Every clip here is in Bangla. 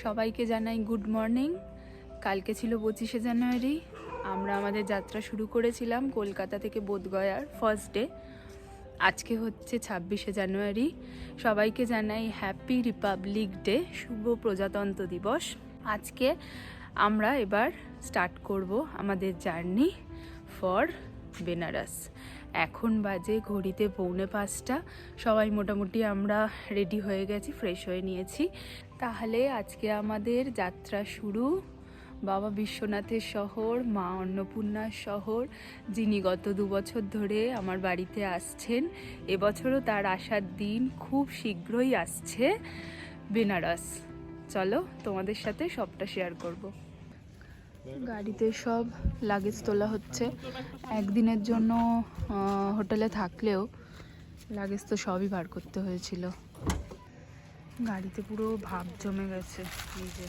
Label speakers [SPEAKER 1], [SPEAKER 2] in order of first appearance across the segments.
[SPEAKER 1] সবাইকে জানাই গুড মর্নিং। কালকে ছিল 25শে জানুয়ারি। আমরা আমাদের যাত্রা শুরু করেছিলাম কলকাতা থেকে বোধগয়ার ফার্স্ট ডে। আজকে হচ্ছে 26শে জানুয়ারি। সবাইকে জানাই হ্যাপি রিপাবলিক ডে, শুভ প্রজাতন্ত্র দিবস। আজকে আমরা এবার স্টার্ট করব আমাদের জার্নি ফর বেনারস। এখন বাজে ঘড়িতে 4:45। সবাই মোটামুটি আমরা রেডি হয়ে গেছি, ফ্রেশ হয়ে নিয়েছি। তাহলে আজকে আমাদের যাত্রা শুরু বাবা বিশ্বনাথের শহর, মা অন্নপূর্ণার শহর, যিনি গত 2 বছর ধরে আমার বাড়িতে আসছেন। এবছরও তার আসার দিন খুব শীঘ্রই আসছে, বেনারস। চলো তোমাদের সাথে সবটা শেয়ার করব। গাড়িতে সব লাগেজ তোলা হচ্ছে। একদিনের জন্য হোটেলে থাকলেও লাগেজ তো সবই বার করতে হয়েছিল। গাড়িতে পুরো ভাব জমে গেছে। এই যে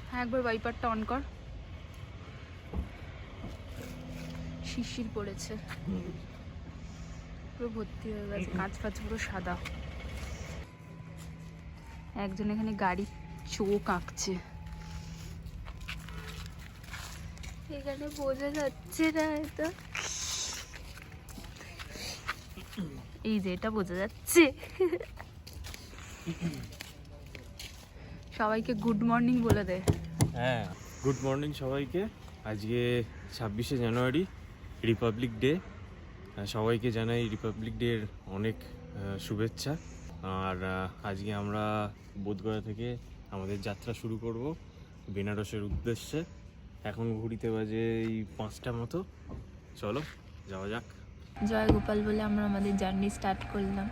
[SPEAKER 1] হ্যাঁ, একবার ওয়াইপারটা অন কর। শিশির পড়েছে, পুরো ভর্তি হয়ে গেছে, কাঁচ ফাঁচ পুরো সাদা। একজন এখানে গাড়ি চোখ আঁকছে, এখানে বোঝা যাচ্ছে না। এটা এই যে এটা বোঝা যাচ্ছে। সবাইকে গুড মর্নিং বলে দে।
[SPEAKER 2] হ্যাঁ, গুড মর্নিং সবাইকে। আজকে 26শে জানুয়ারি, রিপাবলিক ডে। সবাইকে জানাই রিপাবলিক ডের অনেক শুভেচ্ছা। আর আজকে আমরা বোধগয়া থেকে আমাদের যাত্রা শুরু করব বেনারসের উদ্দেশ্যে। এখন ঘড়িতে বাজে এই 5টা মতো। চলো যাওয়া যাক।
[SPEAKER 1] জয় গোপাল বলে আমরা আমাদের জার্নি স্টার্ট করলাম।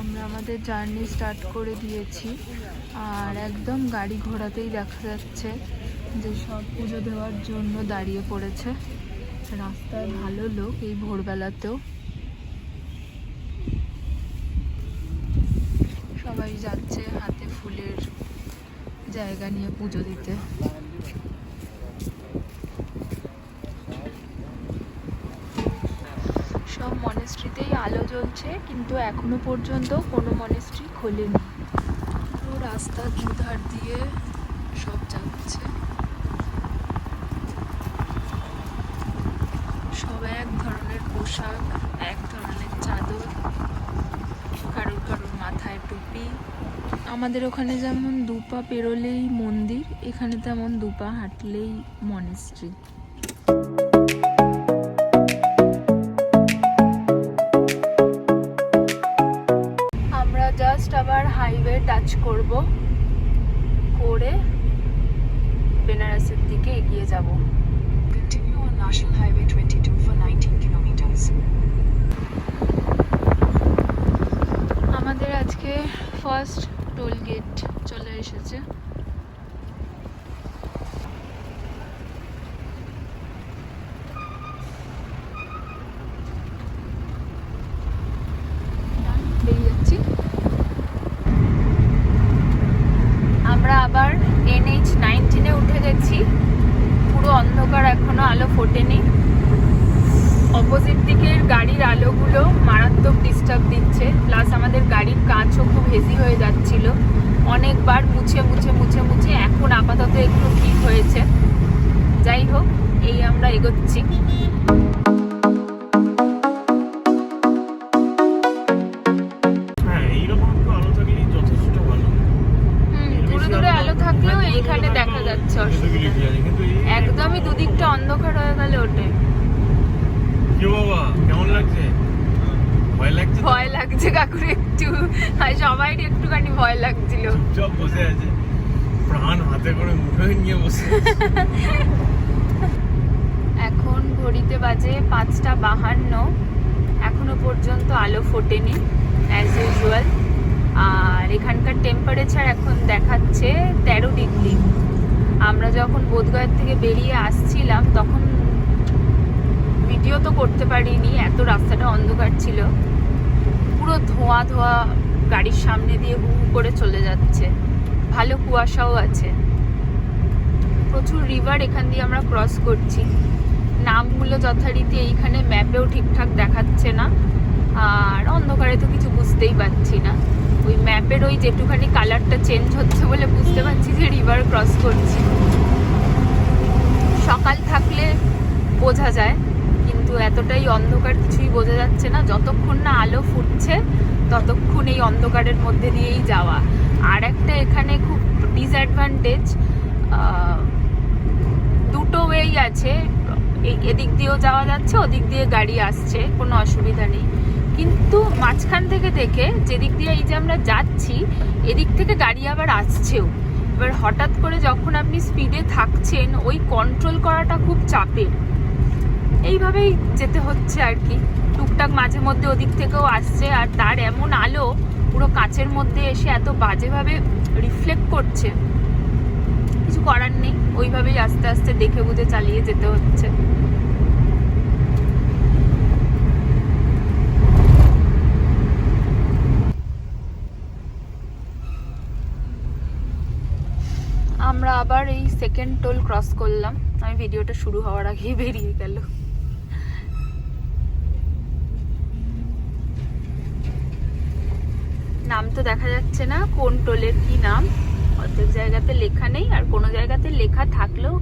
[SPEAKER 1] আমরা আমাদের জার্নি স্টার্ট করে দিয়েছি। আর একদম গাড়ি ঘোড়াতেই দেখা যাচ্ছে যে সব পুজো দেওয়ার জন্য দাঁড়িয়ে পড়েছে। রাস্তায় ভালো লোক এই ভোরবেলাতেও। সবাই যাচ্ছে হাতে ফুলের জায়গা নিয়ে পুজো দিতে। সব মনেস্ট্রিতেই আলো জ্বলছে, কিন্তু এখনো পর্যন্ত কোনো মনেস্ট্রি খোলেনি। পুরো রাস্তার দুধার দিয়ে সব যাচ্ছে। সব এক ধরনের পোশাক, এক ধরনের চাদর, কারোর কারোর মাথায় টুপি। আমাদের ওখানে যেমন 2 পা পেরোলেই মন্দির, এখানে তেমন 2 পা হাঁটলেই মনেস্ট্রি। আমরা জাস্ট আবার হাইওয়ে টাচ করব, করে বেনারসের দিকে এগিয়ে যাব।
[SPEAKER 3] Continue on National Highway 22 for 19 kilometers.
[SPEAKER 1] আমাদের আজকে ফার্স্ট টোল গেট চলে এসেছে। বেরিয়ে যাচ্ছি। আমরা আবার NH-19 উঠে গেছি। পুরো অন্ধকার, এখনো আলো ফোটেনি। অপোজিট দিকের গাড়ির আলোগুলো মারাত্মক ডিস্টার্ব দিচ্ছে, প্লাস আমাদের গাড়ির কাঁচও খুব হেজি হয়ে যাচ্ছিল। অনেকবার মুছে মুছে মুছে মুছে এখন আপাতত একটু ঠিক হয়েছে। যাই হোক, এই আমরা এগোচ্ছি।
[SPEAKER 2] হ্যাঁ, এইরকম একটু আলো থাকলেই যথেষ্ট ভালো।
[SPEAKER 1] দূরে দূরে আলো থাকলেও এইখানে দেখা যাচ্ছে অসুবিধা। একদমই দুদিকটা অন্ধকার হয়ে গেলে ওঠে।
[SPEAKER 2] কি বাবা, কেমন লাগছে? ভয় লাগছে?
[SPEAKER 1] ভয় লাগছে কাকুর একটু, আর সবাইরই একটুখানি ভয় লাগছিল।
[SPEAKER 2] চুপচাপ বসে আছে, প্রাণ হাতে করে মুঠোয় নিয়ে বসে।
[SPEAKER 1] এখন ঘড়িতে বাজে 5:52। এখনো পর্যন্ত আলো ফোটেনি অ্যাজ ইউজুয়াল। আর এখানকার টেম্পারেচার এখন দেখাচ্ছে 13 ডিগ্রি। আমরা যখন বোধগয়া থেকে বেরিয়ে আসছিলাম তখন ভিডিও তো করতে পারিনি, এত রাস্তাটা অন্ধকার ছিল। পুরো ধোঁয়া ধোঁয়া গাড়ির সামনে দিয়ে হু হু করে চলে যাচ্ছে। ভালো কুয়াশাও আছে। প্রচুর রিভার এখান দিয়ে আমরা ক্রস করছি। নামগুলো যথারীতি এইখানে ম্যাপেও ঠিকঠাক দেখাচ্ছে না, আর অন্ধকারে তো কিছু বুঝতেই পারছি না। ওই ম্যাপের ওই যেটুখানি কালারটা চেঞ্জ হচ্ছে বলে বুঝতে পারছি যে রিভার ক্রস করছি। সকাল থাকলে বোঝা যায়, কিন্তু এতটাই অন্ধকার কিছুই বোঝা যাচ্ছে না। যতক্ষণ না আলো ফুটছে ততক্ষণ এই অন্ধকারের মধ্যে দিয়েই যাওয়া। আর একটা এখানে খুব ডিসঅ্যাডভান্টেজ, দুটো ওয়েই আছে, এদিক দিয়েও যাওয়া যাচ্ছে, ওদিক দিয়ে গাড়ি আসছে, কোনো অসুবিধা নেই। কিন্তু মাঝখান থেকে দেখে যেদিক দিয়ে এই যে আমরা যাচ্ছি এদিক থেকে গাড়ি আবার আসছেও। এবার হঠাৎ করে যখন আপনি স্পিডে থাকছেন ওই কন্ট্রোল করাটা খুব চাপের। এইভাবেই যেতে হচ্ছে আর কি। টুকটাক মাঝে মধ্যে ওদিক থেকেও আসছে, আর তার এমন আলো পুরো কাঁচের মধ্যে এসে এত বাজেভাবে রিফ্লেক্ট করছে, কিছু করার নেই। ওইভাবেই আস্তে আস্তে দেখে বুঝে চালিয়ে যেতে হচ্ছে। আমরা আবার এই সেকেন্ড টোল ক্রস করলাম। আমি ভিডিওটা শুরু হওয়ার আগেই বেরিয়ে গেল। নাম তো দেখা যাচ্ছে না, কোন টোলের কি নাম। অর্ধেক জায়গাতে লেখা নেই, আর কোনো জায়গাতে লেখা থাকলেও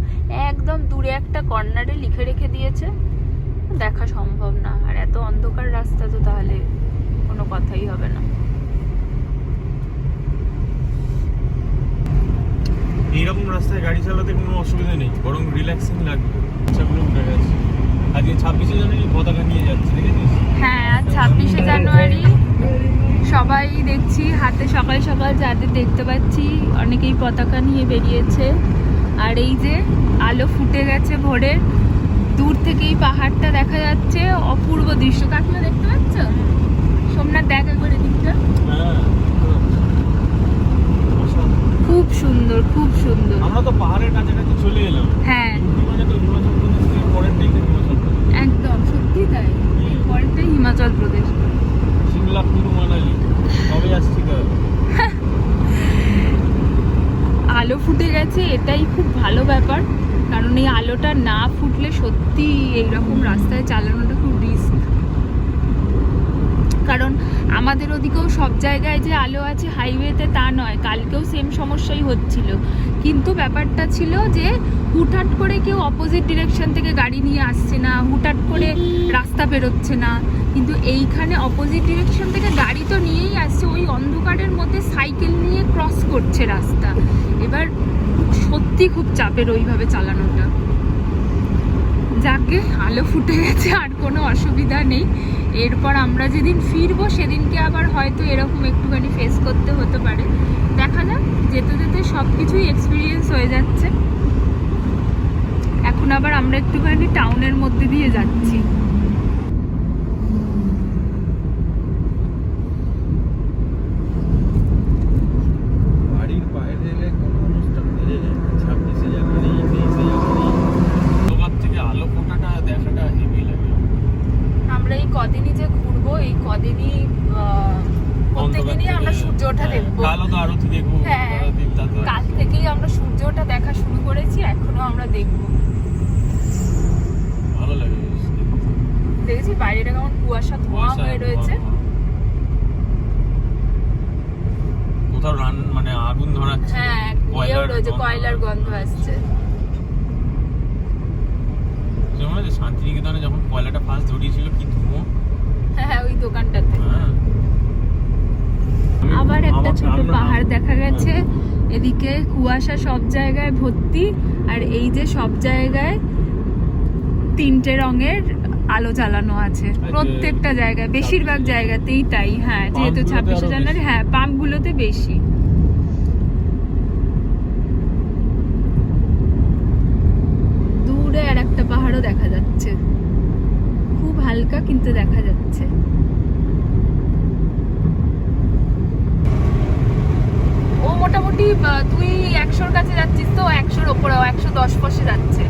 [SPEAKER 1] একদম দূরে একটা কর্নারে লিখে রেখে দিয়েছে, দেখা সম্ভব না। আর এত অন্ধকার রাস্তা তো তাহলে কোনো কথাই হবে না।
[SPEAKER 2] এইরকম রাস্তায় গাড়ি চালাতে কোনো অসুবিধা নেই, বরং রিল্যাক্সিং লাগবে। বাচ্চাগুলো উঠে গেছে, আজকে 26শে জানুয়ারি পতাকা নিয়ে যাচ্ছে, দেখেছিস?
[SPEAKER 1] হ্যাঁ, আজ 26শে জানুয়ারি। সবাই দেখছি হাতে সকাল সকাল যাদের দেখতে পাচ্ছি অনেকেই পতাকা নিয়ে বেরিয়েছে। আর এই যে আলো ফুটে গেছে ভোরের, দূর থেকেই পাহাড়টা দেখা যাচ্ছে, অপূর্ব দৃশ্য। কাকিমা দেখতে পাচ্ছ? সোমনাথ দেখ একবার এদিকটা, খুব সুন্দর, খুব সুন্দর।
[SPEAKER 2] আমরা তো পাহাড়ের কাছাকাছি চলে এলাম।
[SPEAKER 1] হ্যাঁ,
[SPEAKER 2] মানে তো হিমাচল প্রদেশ থেকে পরেরটাই তো হিমাচল প্রদেশ।
[SPEAKER 1] একদম সত্যি তাই, পরেরটাই হিমাচল প্রদেশ।
[SPEAKER 2] সিমলা, কুলু, মানালি সবই আসছি।
[SPEAKER 1] আলো ফুটে গেছে, এটাই খুব ভালো ব্যাপার, কারণ এই আলোটা না ফুটলে সত্যি এইরকম রাস্তায় চালানোটা খুব রিস্ক। কারণ আমাদের ওদিকেও সব জায়গায় যে আলো আছে হাইওয়েতে তা নয়, কালকেও সেম সমস্যাই হচ্ছিল। কিন্তু ব্যাপারটা ছিল যে হুটহাট করে কেউ অপোজিট ডিরেকশন থেকে গাড়ি নিয়ে আসছে না, হুটহাট করে রাস্তা পেরোচ্ছে না। কিন্তু এইখানে অপোজিট ডিরেকশন থেকে গাড়ি তো নিয়েই আসছে, ওই অন্ধকারের মধ্যে সাইকেল নিয়ে ক্রস করছে রাস্তা। এবার সত্যি খুব চাপের ওইভাবে চালানোটা। যাকে আলো ফুটে গেছে, আর কোনো অসুবিধা নেই। এরপর আমরা যেদিন ফিরবো সেদিনকে আবার হয়তো এরকম একটুখানি ফেস করতে হতে পারে, দেখা যাক। যেতে যেতে সব কিছুই এক্সপিরিয়েন্স হয়ে যাচ্ছে। এখন আবার আমরা একটুখানি টাউনের মধ্যে দিয়ে যাচ্ছি।
[SPEAKER 2] বাড়ির বাইরে এলে কোনো অনুষ্ঠান বেড়ে যায়। 26শে জানুয়ারি, 23শে জানুয়ারি সবার থেকে আলো ফোটাটা দেখাটা হেভি লাগে।
[SPEAKER 1] আমরা এই কদিনই যে ঘুরবো, এই কদিনই প্রত্যেকদিনই আমরা সূর্য ওঠা দেখবো।
[SPEAKER 2] কালও তো আরতি দেখবো।
[SPEAKER 1] হ্যাঁ, কাল থেকেই আমরা সূর্য ওঠা দেখা শুরু করেছি, এখনো আমরা দেখবো।
[SPEAKER 2] ভালো লাগে
[SPEAKER 1] দেখেছি বাইরেটা কেমন কুয়াশা ধোঁয়া হয়ে রয়েছে।
[SPEAKER 2] কোথাও মানে আগুন ধরাচ্ছে।
[SPEAKER 1] হ্যাঁ, ইয়েও রয়েছে, কয়লার গন্ধ আসছে।
[SPEAKER 2] যেমন শান্তিনিকেতনে যখন কয়লাটা ফার্স্ট ধরিয়েছিল, কি ধুঁয়ো।
[SPEAKER 1] হ্যাঁ, ওই দোকানটাতে।
[SPEAKER 2] হ্যাঁ,
[SPEAKER 1] আবার একটা ছোট পাহাড় দেখা গেছে। এদিকে কুয়াশা সব জায়গায় ভর্তি, আর এই যে সব জায়গায় 3টে রঙের আলো জ্বালানো আছে প্রত্যেকটা জায়গায়, বেশিরভাগ জায়গাতেই তাই। হ্যাঁ, যেহেতু 26শে জানুয়ারি, হ্যাঁ পাম্পগুলোতে বেশি। দূরে আর একটা পাহাড়ও দেখা যাচ্ছে, খুব হালকা কিন্তু দেখা যাচ্ছে। ও মোটামুটি তুই 100-র কাছে যাচ্ছিস তো, 100-র ওপরে 110 পাশে যাচ্ছে।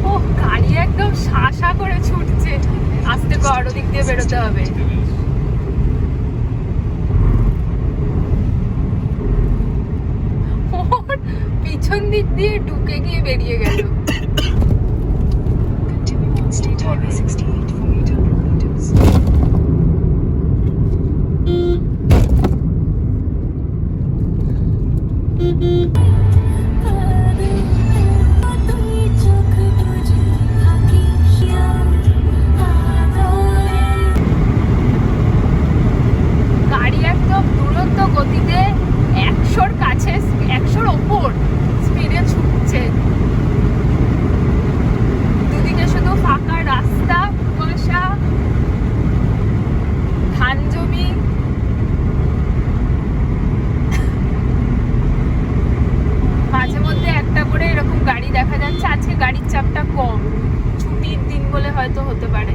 [SPEAKER 1] ও গাড়ি একদম শাসা করে ছুটছে, আস্তে কর, ওদিক দিয়ে বেরোতে হবে। পিছন দিক দিয়ে ঢুকে গিয়ে বেরিয়ে গেল।
[SPEAKER 3] Continue on State Highway 68 for 800 meters.
[SPEAKER 1] গাড়ি একদম দুরন্ত গতিতে 100-র কাছে, 100-র ওপর স্পিডে ছুটছে। দুদিকে শুধু ফাঁকা রাস্তা, কুয়াশা, ধান জমি। মাঝে মধ্যে একটা করে এরকম গাড়ি দেখা যাচ্ছে। আজকে গাড়ির চাপটা কম, ছুটির দিন বলে হয়তো হতে পারে।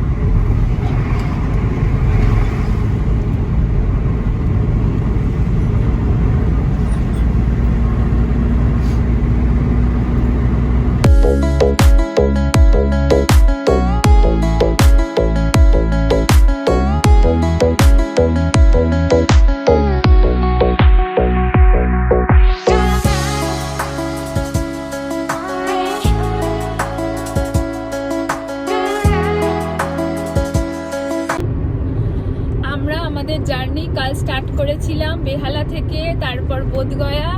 [SPEAKER 1] আমাদের জার্নি কাল স্টার্ট করেছিলাম বেহালা থেকে, তারপর বোধগয়া,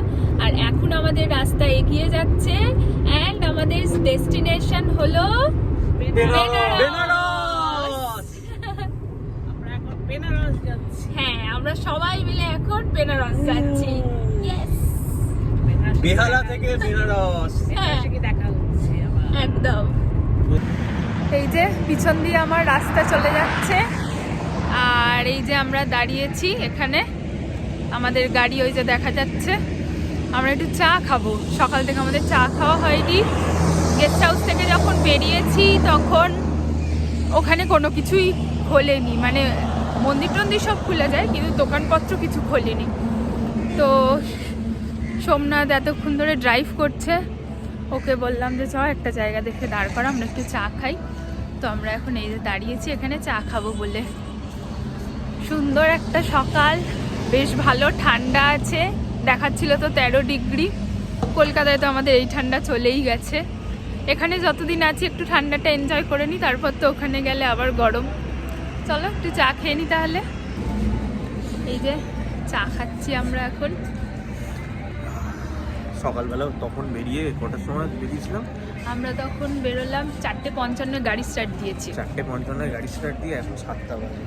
[SPEAKER 1] আর এখন আমাদের রাস্তা এগিয়ে যাচ্ছে এন্ড আমাদের ডেস্টিনেশন হলো বেনারস।
[SPEAKER 4] আমরা এখন বেনারস যাচ্ছি।
[SPEAKER 1] হ্যাঁ, আমরা সবাই মিলে এখন বেনারস যাচ্ছি। ইয়েস,
[SPEAKER 4] বেহালা থেকে বেনারস
[SPEAKER 1] হ্যাঁ,
[SPEAKER 4] কি দেখা হচ্ছে আবার।
[SPEAKER 1] একদম। এই যে পিছন দিয়ে আমার রাস্তা চলে যাচ্ছে, আর এই যে আমরা দাঁড়িয়েছি এখানে, আমাদের গাড়ি ওই যে দেখা যাচ্ছে। আমরা একটু চা খাবো, সকাল থেকে আমাদের চা খাওয়া হয়নি। গেস্ট হাউস থেকে যখন বেরিয়েছি তখন ওখানে কোনো কিছুই খোলেনি, মানে মন্দির টন্দির সব খুলে যায় কিন্তু দোকানপত্র কিছু খোলেনি। তো সোমনাথ এতক্ষণ ধরে ড্রাইভ করছে, ওকে বললাম যে চ একটা জায়গা দেখে দাঁড় করা, আমরা একটু চা খাই। তো আমরা এখন এই যে দাঁড়িয়েছি এখানে চা খাবো বলে। সুন্দর একটা সকাল, বেশ ভালো ঠান্ডা আছে, দেখাচ্ছিল তো 13 ডিগ্রি। কলকাতায় তো আমাদের এই ঠান্ডা চলেই গেছে। এখানে যতদিন আছি একটু ঠান্ডাটা এনজয় করে নিই, তারপর তো ওখানে গেলে আবার গরম। চলো একটু চা খেয়ে নিই তাহলে। এই যে চা খাচ্ছি আমরা এখন।
[SPEAKER 2] সকালবেলা তখন বেরিয়ে কটার সময় বেরিয়েছিলাম?
[SPEAKER 1] আমরা তখন বেরোলাম 4:55 গাড়ি স্টার্ট দিয়েছি।
[SPEAKER 2] 4:55 গাড়ি স্টার্ট দিয়ে এখন 7টা বাজে।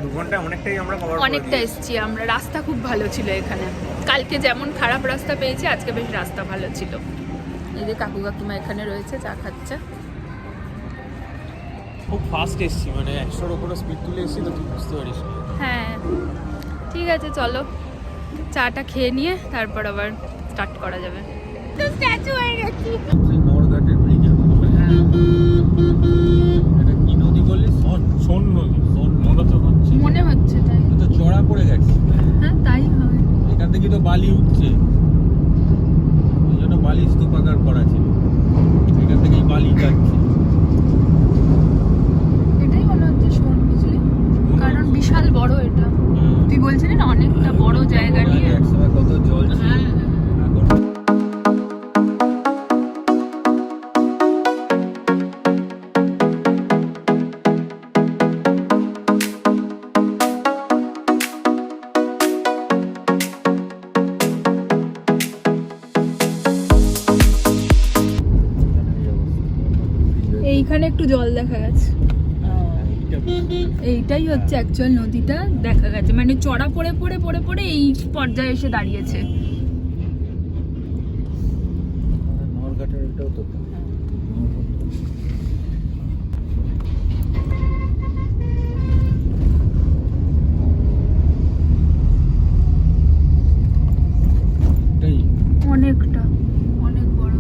[SPEAKER 2] 2 ঘন্টা অনেকটাই আমরা কভার করে
[SPEAKER 1] অনেকটা এসছি আমরা। রাস্তা খুব ভালো ছিল এখানে, কালকে যেমন খারাপ রাস্তা পেয়েছি আজকে বেশ রাস্তা ভালো ছিল। এই যে কাকু কাকিমা এখানে রয়েছে, চা খাচ্ছে।
[SPEAKER 2] খুব ফাস্ট এসছি, মানে 100-র উপরে স্পিড তুলে এসছি, তো তুই বুঝতে পারিস।
[SPEAKER 1] হ্যাঁ ঠিক আছে, চলো চাটা খেয়ে নিয়ে তারপর আবার স্টার্ট করা যাবে। তো স্ট্যাচু হয়ে গেছি।
[SPEAKER 2] নরঘাটের ব্রিজে এটা কি নদী বললি? সোন নদী। সোন মনে তো হচ্ছে,
[SPEAKER 1] মনে হচ্ছে তাই।
[SPEAKER 2] তো চড়া পড়ে গেছে।
[SPEAKER 1] হ্যাঁ তাই হয়।
[SPEAKER 2] এখান থেকে তো বালি উঠছে, এই জন্য বালি স্তূপাকার করা ছিল, এখান থেকেই বালি যাচ্ছে।
[SPEAKER 1] এটাই মনে হচ্ছে শোন, বুঝলি, কারণ বিশাল বড় এটা। তুই বলছিলি না অনেকটা বড় জায়গা নিয়ে।
[SPEAKER 2] একসময় কত জল ছিল,
[SPEAKER 1] হ্যাঁ
[SPEAKER 2] এখন
[SPEAKER 1] এইখানে একটু জল দেখা গেছে। এইটাই হচ্ছে অ্যাকচুয়াল নদীটা দেখা গেছে, মানে চড়া পড়ে পড়ে পড়ে পড়ে এই পর্যায়ে এসে দাঁড়িয়েছে।
[SPEAKER 2] নরঘাটের এটাও তো
[SPEAKER 1] অনেকটা, অনেক বড়।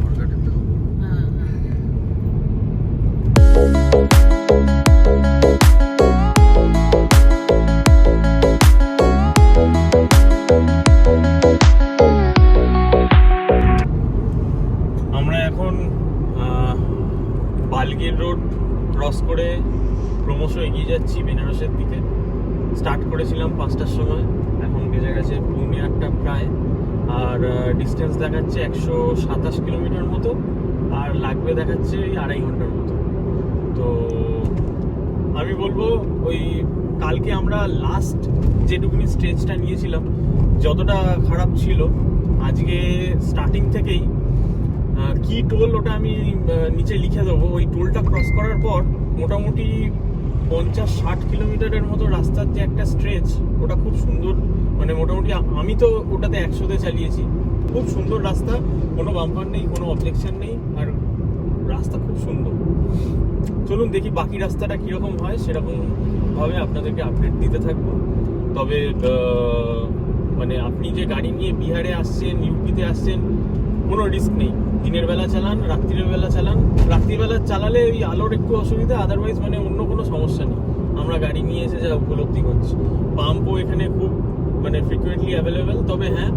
[SPEAKER 2] নরঘাটের তো আমরা এখন বালগেট রোড ক্রস করে ক্রমশ এগিয়ে যাচ্ছি বেনারসের দিকে। স্টার্ট করেছিলাম 5টার সময়, এখন বেজে গেছে 8:30 প্রায়। আর ডিস্টেন্স দেখাচ্ছে 127 কিলোমিটার মতো, আর লাগবে দেখাচ্ছে 2.5 ঘন্টার মতো। তো আমি বলবো ওই কালকে আমরা লাস্ট যেটুকুনি স্ট্রেচটা নিয়েছিলাম যতটা খারাপ ছিল, আজকে স্টার্টিং থেকেই কি টোল ওটা আমি নিচে লিখে দেবো, ওই টোলটা ক্রস করার পর মোটামুটি 50-60 কিলোমিটারের মতো রাস্তার যে একটা স্ট্রেচ, ওটা খুব সুন্দর, মানে মোটামুটি আমি তো ওটাতে 100-তে চালিয়েছি। খুব সুন্দর রাস্তা, কোনো বাম্পার নেই, কোনো অবজেকশন নেই, আর রাস্তা খুব সুন্দর। চলুন দেখি বাকি রাস্তাটা কীরকম হয়, সেরকমভাবে আপনাদেরকে আপডেট দিতে থাকবো। তবে মানে আপনি যে গাড়ি নিয়ে বিহারে আসছেন, ইউপিতে আসছেন, কোনো রিস্ক নেই। দিনের বেলা চালান, রাত্রির বেলা চালান। রাত্রিবেলা চালালে ওই আলোর একটু অসুবিধা, আদারওয়াইজ মানে অন্য কোনো সমস্যা নেই। আমরা গাড়ি নিয়ে এসে যা উপলব্ধি করছি, পাম্পও এখানে খুব মানে ফ্রিকুয়েন্টলি অ্যাভেলেবেল। তবে হ্যাঁ,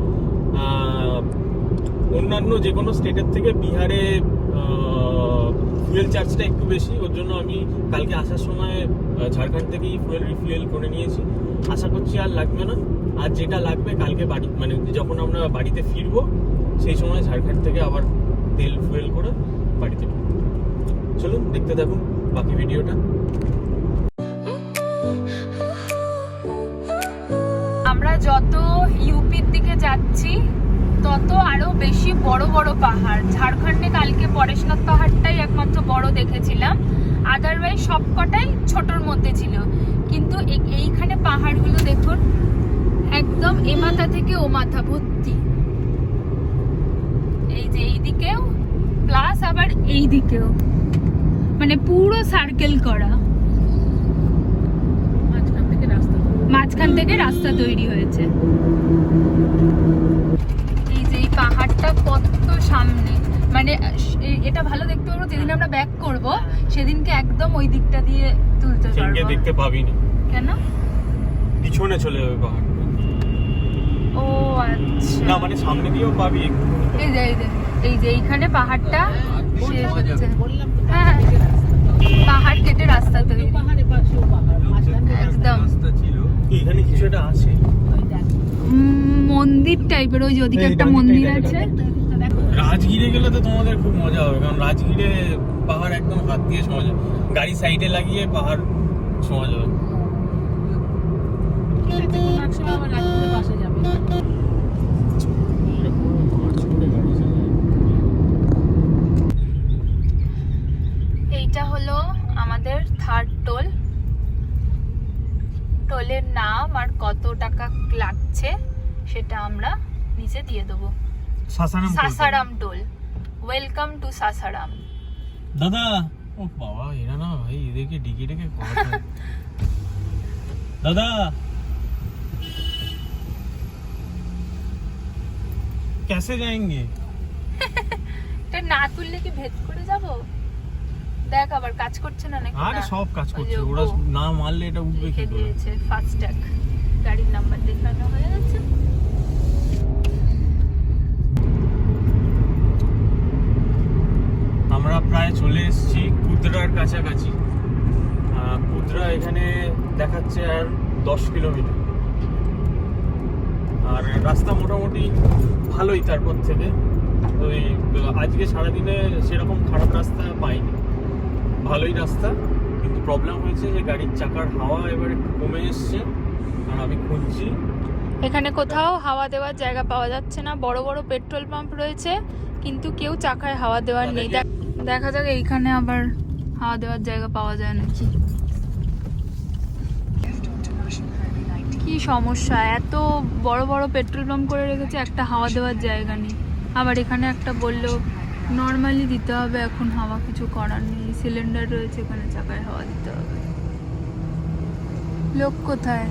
[SPEAKER 2] অন্যান্য যে কোনো স্টেটের থেকে বিহারে ফুয়েল চার্জটা একটু বেশি, ওর জন্য আমি কালকে আসার সময় ঝাড়খণ্ড থেকেই ফুয়েল রিফুয়েল করে নিয়েছি। আশা করছি আর লাগবে না। আর যেটা লাগবে কালকে বাড়ি মানে যখন আমরা বাড়িতে ফিরবো সেই সময় ঝাড়খণ্ড থেকে আবার তেল ফুয়েল করে বাড়িতে ঢুকবো। চলুন দেখতে থাকুন বাকি ভিডিওটা।
[SPEAKER 1] আমরা যত ইউপির দিকে যাচ্ছি তত আরো বেশি বড় বড় পাহাড়। ঝাড়খণ্ডে কালকে পরেশনাথ পাহাড়টাই একমাত্র বড় দেখেছিলাম, আদারওয়াইজ সবকটাই ছোটর মধ্যে ছিল। কিন্তু এইখানে পাহাড়গুলো দেখুন, একদম এ মাথা থেকে ও মাথা ভর্তি। এই যে এইদিকেও প্লাস আবার এই দিকেও, মানে পুরো সার্কেল করা। মাঝখান থেকে রাস্তা তৈরি হয়েছে। এই যে এই পাহাড়টা কত সামনে, মানে এটা ভালো দেখতে পারবো যেদিন আমরা ব্যাক করব, সেদিনকে একদম ওই দিকটা দিয়ে তুলতে পারবো।
[SPEAKER 2] দেখতে পাবি না
[SPEAKER 1] কেন?
[SPEAKER 2] পিছনে চলে যাবে পাহাড়।
[SPEAKER 1] ও আচ্ছা,
[SPEAKER 2] না মানে সামনে দিয়েও পাবি।
[SPEAKER 1] এই যে এই যে এইখানে পাহাড়টা শেষ হচ্ছে। হ্যাঁ, পাহাড় কেটে রাস্তা তৈরি একদম।
[SPEAKER 2] এখানে কিছু একটা আছে,
[SPEAKER 1] মন্দির টাইপের, ওই যে ওদিকে একটা মন্দির আছে।
[SPEAKER 2] রাজগিরে গেলে তো তোমাদের খুব মজা হবে, কারণ রাজগিরে পাহাড় একদম হাত দিয়ে ছোঁয়া যায়, গাড়ি সাইডে লাগিয়ে পাহাড় ছোঁয়া যাবে। এইটা হলো আমাদের থার্ড টোল। টোলের নাম আর কত টাকা লাগছে সেটা আমরা নিচে দিয়ে দেবো। Sasaram toll. Welcome to Sasaram. দাদা, ও বাবা, এরা না ভাই এদেরকে ডেকে ডেকে দাদা कैसे जाएंगे?
[SPEAKER 1] এটা না তুললে কি ভেদ করে যাব? দেখ আবার কাজ করছে না নাকি?
[SPEAKER 2] আরে সব কাজ করছে, ওরা না মারলে এটা উঠবে কি করে?
[SPEAKER 1] দিয়েছে ফাস্ট্যাগ, গাড়ির নাম্বার দেখানো হয়ে গেছে।
[SPEAKER 2] আমরা প্রায় চলে এসেছি কুদ্রার কাছাকাছি। কুদ্রা এখানে দেখাচ্ছে আর 10 কিলোমিটার, আর রাস্তা মোটামুটি ভালোই। তারপর থেকে ওই আজকে সারাদিনে সেরকম খারাপ রাস্তা পাইনি, ভালোই রাস্তা। কিন্তু প্রবলেম হয়েছে যে গাড়ির চাকার হাওয়া এবার একটু কমে এসছে, আর আমি খুঁজছি।
[SPEAKER 1] এখানে কোথাও হাওয়া দেওয়ার জায়গা পাওয়া যাচ্ছে না। বড় বড় পেট্রোল পাম্প রয়েছে কিন্তু কেউ চাকায় হাওয়া দেওয়ার নেই। দেখা যাক এইখানে আবার হাওয়া দেওয়ার জায়গা পাওয়া যায় নাকি। কি সমস্যা, এত বড় বড় পেট্রোল পাম্প করে রেখেছে, একটা হাওয়া দেওয়ার জায়গা নেই। আবার এখানে একটা বললো নর্মালি দিতে হবে, এখন হাওয়া কিছু করার নেই। সিলিন্ডার রয়েছে এখানে, চাকায় হাওয়া দিতে হবে। লোক কোথায়?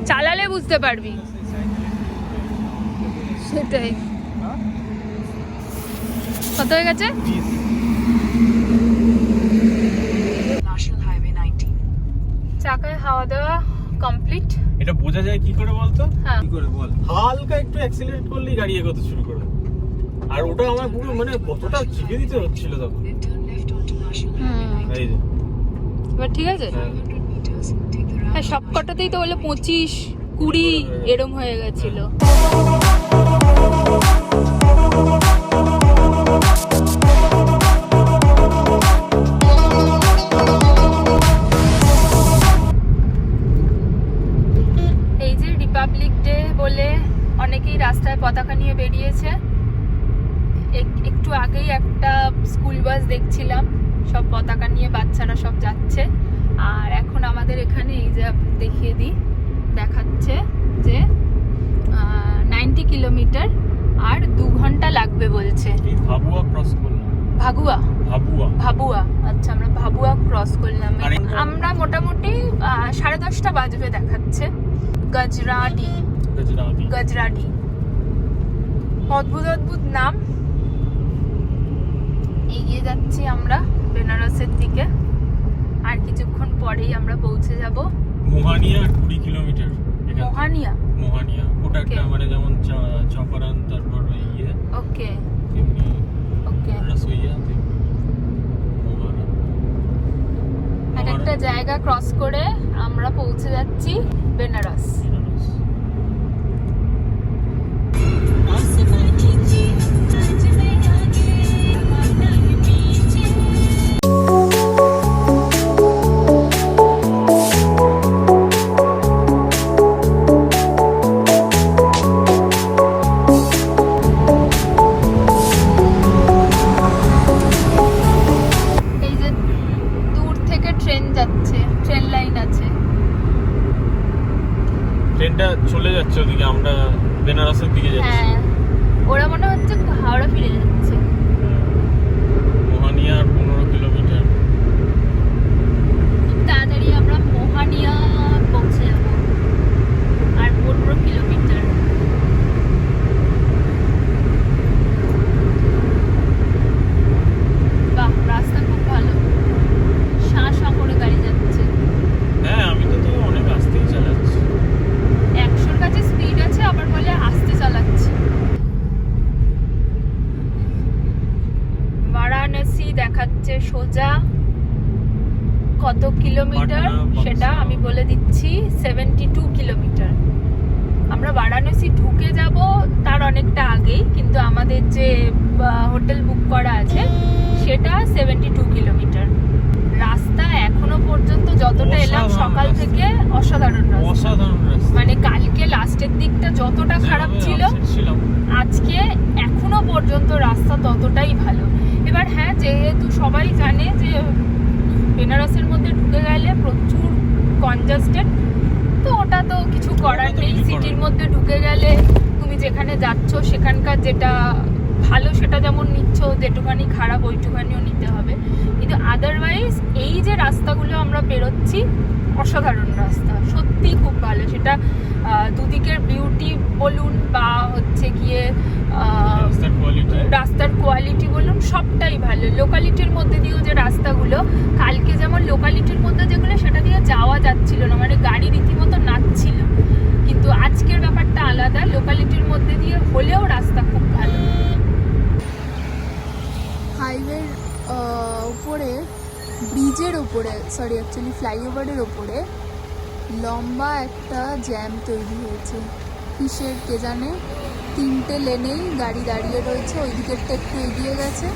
[SPEAKER 1] চালালে বুঝতে পারবি। সেটাই। কত হয়ে গেছে?
[SPEAKER 3] National Highway 19.
[SPEAKER 1] চাকায় হাওয়া দেওয়া কমপ্লিট।
[SPEAKER 2] এটা বোঝা যায় কি করে বলতো?
[SPEAKER 1] হ্যাঁ,
[SPEAKER 2] কি করে বল? হালকা একটু অ্যাক্সিলারেট করলেই গাড়ি এগোতে শুরু করে। আর ওটা আমার পুরো মানে কতটা চিপে দিতে হচ্ছিল তখন।
[SPEAKER 3] Then turn left onto National Highway
[SPEAKER 2] এই যে
[SPEAKER 1] এবার ঠিক আছে?
[SPEAKER 3] 500 meters. Take the
[SPEAKER 1] হ্যাঁ,
[SPEAKER 3] roundabout.
[SPEAKER 1] সব কটাতেই তো বলে 25, 20 এরম হয়ে গেছিল। এই যে রিপাবলিক ডে বলে অনেকেই রাস্তায় পতাকা নিয়ে বেরিয়েছে। একটু আগেই একটা স্কুল বাস দেখছিলাম, সব পতাকা নিয়ে বাচ্চারা সব যাচ্ছে। আর এখন আমাদের এখানে এই যে দেখিয়ে দিই, দেখাচ্ছে যে 90 কিলোমিটার আর 2 ঘন্টা লাগবে বলছে।
[SPEAKER 2] এই ভাবুয়া ক্রস করলাম।
[SPEAKER 1] ভাগুয়া ভাবুয়া, আচ্ছা আমরা ভাবুয়া ক্রস করলাম। আমরা মোটামুটি 10:30 বাজবে দেখাচ্ছে। গজরাটি, অদ্ভুত অদ্ভুত নাম। এগিয়ে যাচ্ছি আমরা বেনারসের দিকে, আর কিছুক্ষণ পরেই আমরা পৌঁছে যাব
[SPEAKER 2] মোহানিয়া। 20 কিলোমিটার
[SPEAKER 1] মোহানিয়া।
[SPEAKER 2] ওটা একটা
[SPEAKER 1] Okay.
[SPEAKER 2] মানে যেমন চপারান, তারপর ইয়ে
[SPEAKER 1] ওকে
[SPEAKER 2] তেমনি
[SPEAKER 1] ওকে।
[SPEAKER 2] রসইয়া, তেমনি মোহানা।
[SPEAKER 1] আর একটা জায়গা ক্রস করে আমরা পৌঁছে যাচ্ছি বেনারস। এই যে দূর থেকে ট্রেন যাচ্ছে, ট্রেন লাইন আছে।
[SPEAKER 2] ট্রেনটা চলে যাচ্ছে ওদিকে, আমরা বেনারসের দিকে যাচ্ছি।
[SPEAKER 1] হ্যাঁ, ওরা মনে হচ্ছে হাওড়া ফিরে যাচ্ছে।
[SPEAKER 2] মোহানিয়া 15 কিলোমিটার।
[SPEAKER 1] খুব তাড়াতাড়ি আমরা মোহানিয়া পৌঁছে যাব, আর 15 কিলোমিটার। বাহ, রাস্তা খুব ভালো, শাঁ করে গাড়ি যাচ্ছে।
[SPEAKER 2] হ্যাঁ, আমি তো অনেক আস্তেই চালাচ্ছি।
[SPEAKER 1] 100-র কাছে স্পিড আছে, আবার বলে আস্তে চালাচ্ছি। বারাণসী দেখাচ্ছে সোজা। কত কিলোমিটার সেটা আমি বলে দিচ্ছি, 72 কিলোমিটার। আমরা বারাণসী ঢুকে যাব তার অনেকটা আগেই, কিন্তু আমাদের যে হোটেল বুক করা আছে সেটা 72 কিলোমিটার। রাস্তা এখনো পর্যন্ত যতটা এলাম সকাল থেকে অসাধারণ রাস্তা। মানে কালকে লাস্টের দিকটা যতটা খারাপ ছিল, আজকে এখনো পর্যন্ত রাস্তা ততটাই ভালো। এবার হ্যাঁ, যেহেতু সবাই জানে যে বেনারসের মধ্যে ঢুকে গেলে প্রচুর কনজাস্টেড, তো ওটা তো কিছু করার নেই। সিটির মধ্যে ঢুকে গেলে তুমি যেখানে যাচ্ছ সেখানকার যেটা ভালো সেটা যেমন নিচ্ছ, যেটুখানি খারাপ ওইটুখানিও নিতে হবে। কিন্তু আদারওয়াইজ এই যে রাস্তাগুলো আমরা বেরোচ্ছি, অসাধারণ রাস্তা, সত্যি খুব ভালো। সেটা দুদিকের বিউটি বলুন বা হচ্ছে গিয়ে রাস্তার কোয়ালিটি বলুন, সবটাই ভালো। লোকালিটির মধ্যে দিয়েও যে রাস্তাগুলো, কালকে যেমন লোকালিটির মধ্যে যেগুলো সেটা দিয়ে যাওয়া যাচ্ছিল না, মানে গাড়ি রীতিমতো নাচছিল। কিন্তু আজকের ব্যাপারটা আলাদা, লোকালিটির মধ্যে দিয়ে হলেও রাস্তা খুব ভালো। হাইওয়ের উপরে, ব্রিজের উপরে, সরি অ্যাকচুয়ালি ফ্লাইওভারের উপরে লম্বা একটা জ্যাম তৈরি হয়েছে। কিসের কে জানে, 3টে লেনেই গাড়ি দাঁড়িয়ে রয়েছে। ওই দিকেরটা একটু এগিয়ে গেছে,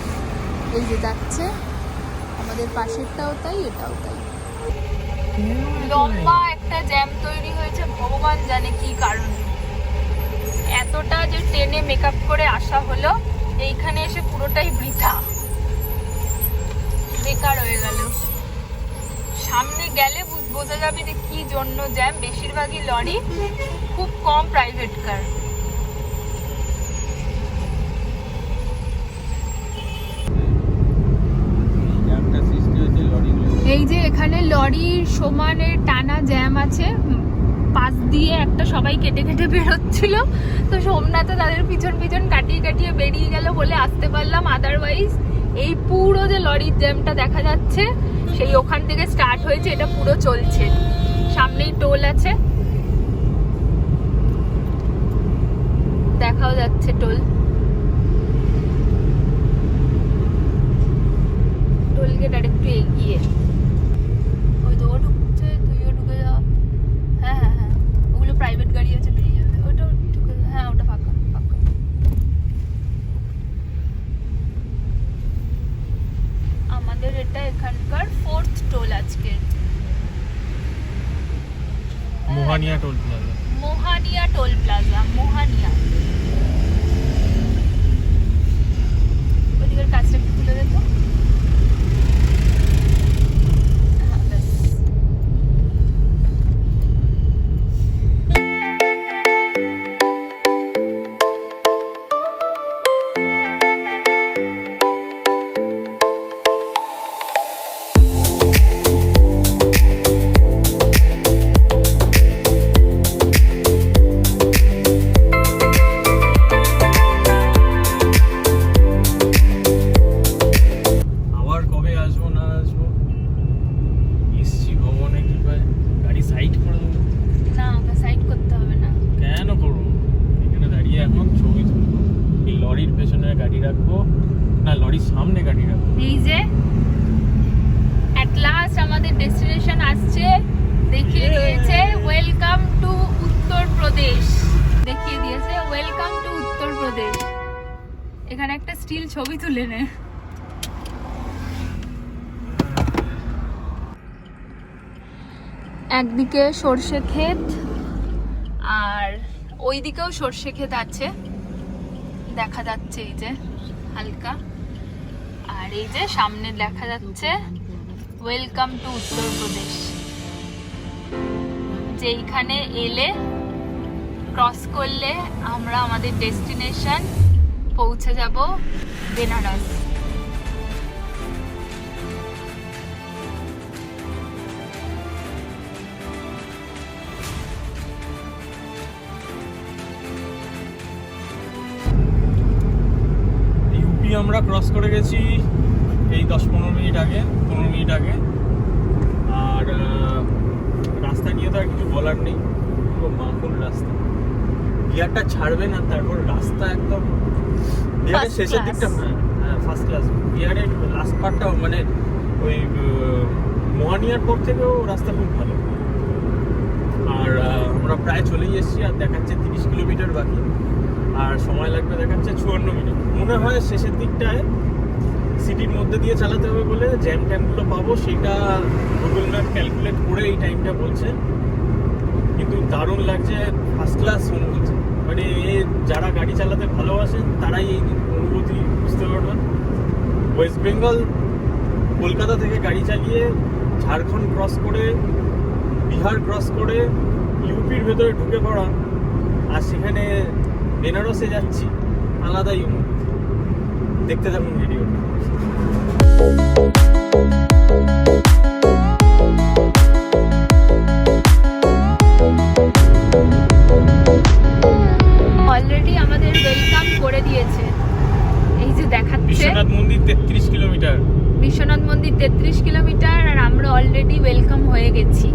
[SPEAKER 1] এই যে যাচ্ছে। আমাদের পাশেরটাও তাই, এটাও তাই। লম্বা একটা জ্যাম তৈরি হয়েছে, ভগবান জানে কি কারণে। এতটা যে ট্রেনে মেকআপ করে আসা হলো, এইখানে এসে পুরোটাই বৃথা, বেকার হয়ে গেল। সামনে গেলে বোঝা যাবে যে কি জন্য জ্যাম। বেশিরভাগই লরি, খুব কম প্রাইভেট কার। এই যে এখানে লরির সমানের টানা জ্যাম আছে, পাশ দিয়ে একটা সবাই কেটে কেটে বেরোচ্ছিল, তো সোমনাথে তাদের পিছন পিছন কাটিয়ে কাটিয়ে বেরিয়ে গেল বলে আসতে পারলাম। আদারওয়াইজ এই পুরো যে লরির জ্যামটা দেখা যাচ্ছে, সেই ওখান থেকে স্টার্ট হয়েছে, এটা পুরো চলছে। সামনেই টোল আছে, দেখাও যাচ্ছে টোল। টোল গেট আর একটু এগিয়ে। ওই তো ও ঢুকছে, তুইও ঢুকে যা। হ্যাঁ হ্যাঁ হ্যাঁ, ওগুলো প্রাইভেট গাড়ি আছে, বেরিয়ে যাবে। ওটা ঢুকে, হ্যাঁ ওটা ফাঁকা ফাঁকা। আমাদের এটা এখানকার 4th টোল আজকে।
[SPEAKER 2] Mohania toll plaza.
[SPEAKER 1] Mohania toll plaza, Mohania. ওদিকের কাজটা একটু খুলে দে তো। হ্যাঁ, ব্যাস।
[SPEAKER 2] আবার কবে আসবো না আসবো, এসছি ভবনে কি পাই, গাড়ি সাইড করে দেবো।
[SPEAKER 1] না, ওকে সাইড করতে হবে না।
[SPEAKER 2] কেন করবো, এখানে দাঁড়িয়ে এখন ছবি তুলবো। এই লরির পেছনে গাড়ি রাখবো না, লরির সামনে গাড়ি রাখবো।
[SPEAKER 1] এই যে অ্যাট লাস্ট আমাদের ডেস্টিনেশন আসছে, দেখিয়ে দিয়েছে ওয়েলকাম টু উত্তরপ্রদেশ। দেখিয়ে দিয়েছে ওয়েলকাম টু উত্তরপ্রদেশ। এখানে একটা স্টিল ছবি তুলে নে। একদিকে সর্ষে ক্ষেত আর ওইদিকেও সর্ষে ক্ষেত আছে, দেখা যাচ্ছে এই যে হালকা। আর এই যে সামনে দেখা যাচ্ছে ওয়েলকাম টু উত্তরপ্রদেশ। যেইখানে এলে ক্রস করলে আমরা আমাদের ডেস্টিনেশন পৌঁছে যাব বেনারস।
[SPEAKER 2] ইউপি আমরা ক্রস করে গেছি এই 10-15 মিনিট আগে, 15 মিনিট আগে। আর রাস্তা নিয়ে তো আর কিছু বলার নেই, পুরো মাখন রাস্তা। গিয়ারটা ছাড়বে না, তারপর রাস্তা একদম গিয়ারের শেষের দিকটা, হ্যাঁ ফার্স্ট ক্লাস। গিয়ারের লাস্ট পার্টটাও মানে ওই মোহানিয়ার পর থেকেও রাস্তা খুব ভালো। আর আমরা প্রায় চলেই এসেছি, আর দেখাচ্ছে 30 কিলোমিটার বাকি, আর সময় লাগবে দেখাচ্ছে 54 মিনিট। মনে হয় শেষের দিকটায় সিটির মধ্যে দিয়ে চালাতে হবে বলে জ্যাম ট্যামগুলো পাবো, সেটা গুগল ম্যাপ ক্যালকুলেট করে এই টাইমটা বলছে। কিন্তু দারুণ লাগছে, ফার্স্ট ক্লাস অনুভূতি। মানে যারা গাড়ি চালাতে ভালোবাসেন তারাই এই অনুভূতি বুঝতে পারবেন। ওয়েস্ট বেঙ্গল কলকাতা থেকে গাড়ি চালিয়ে ঝাড়খণ্ড ক্রস করে, বিহার ক্রস করে ইউপির ভেতরে ঢুকে পড়া, আর সেখানে বেনারসে যাচ্ছি, আলাদাই অনুভূতি। দেখতে থাকুন ভিডিওটা।
[SPEAKER 1] অলরেডি আমাদের ওয়েলকাম করে দিয়েছে। এই যে দেখাচ্ছে
[SPEAKER 2] বিশ্বনাথ মন্দির 33 কিলোমিটার।
[SPEAKER 1] বিশ্বনাথ মন্দির 33 কিলোমিটার, আর আমরা অলরেডি ওয়েলকাম হয়ে গেছি।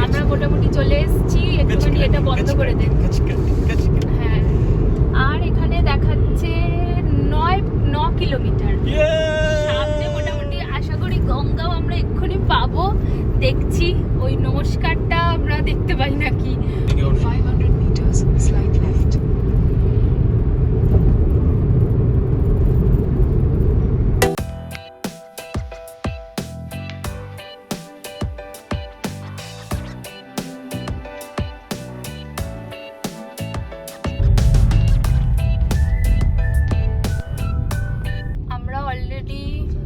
[SPEAKER 1] আমরা মোটামুটি চলে এসেছি, একটুখানি এটা বন্ধ করে দেন। হ্যাঁ, আর এখানে দেখাচ্ছে 9 কিলোমিটার। সামনে মোটামুটি আশা করি গঙ্গাও আমরা এক্ষুনি পাবো। দেখছি ওই নমস্কারটা আমরা দেখতে পাই নাকি।
[SPEAKER 3] 500 meters, slight left.
[SPEAKER 1] আমরা অলরেডি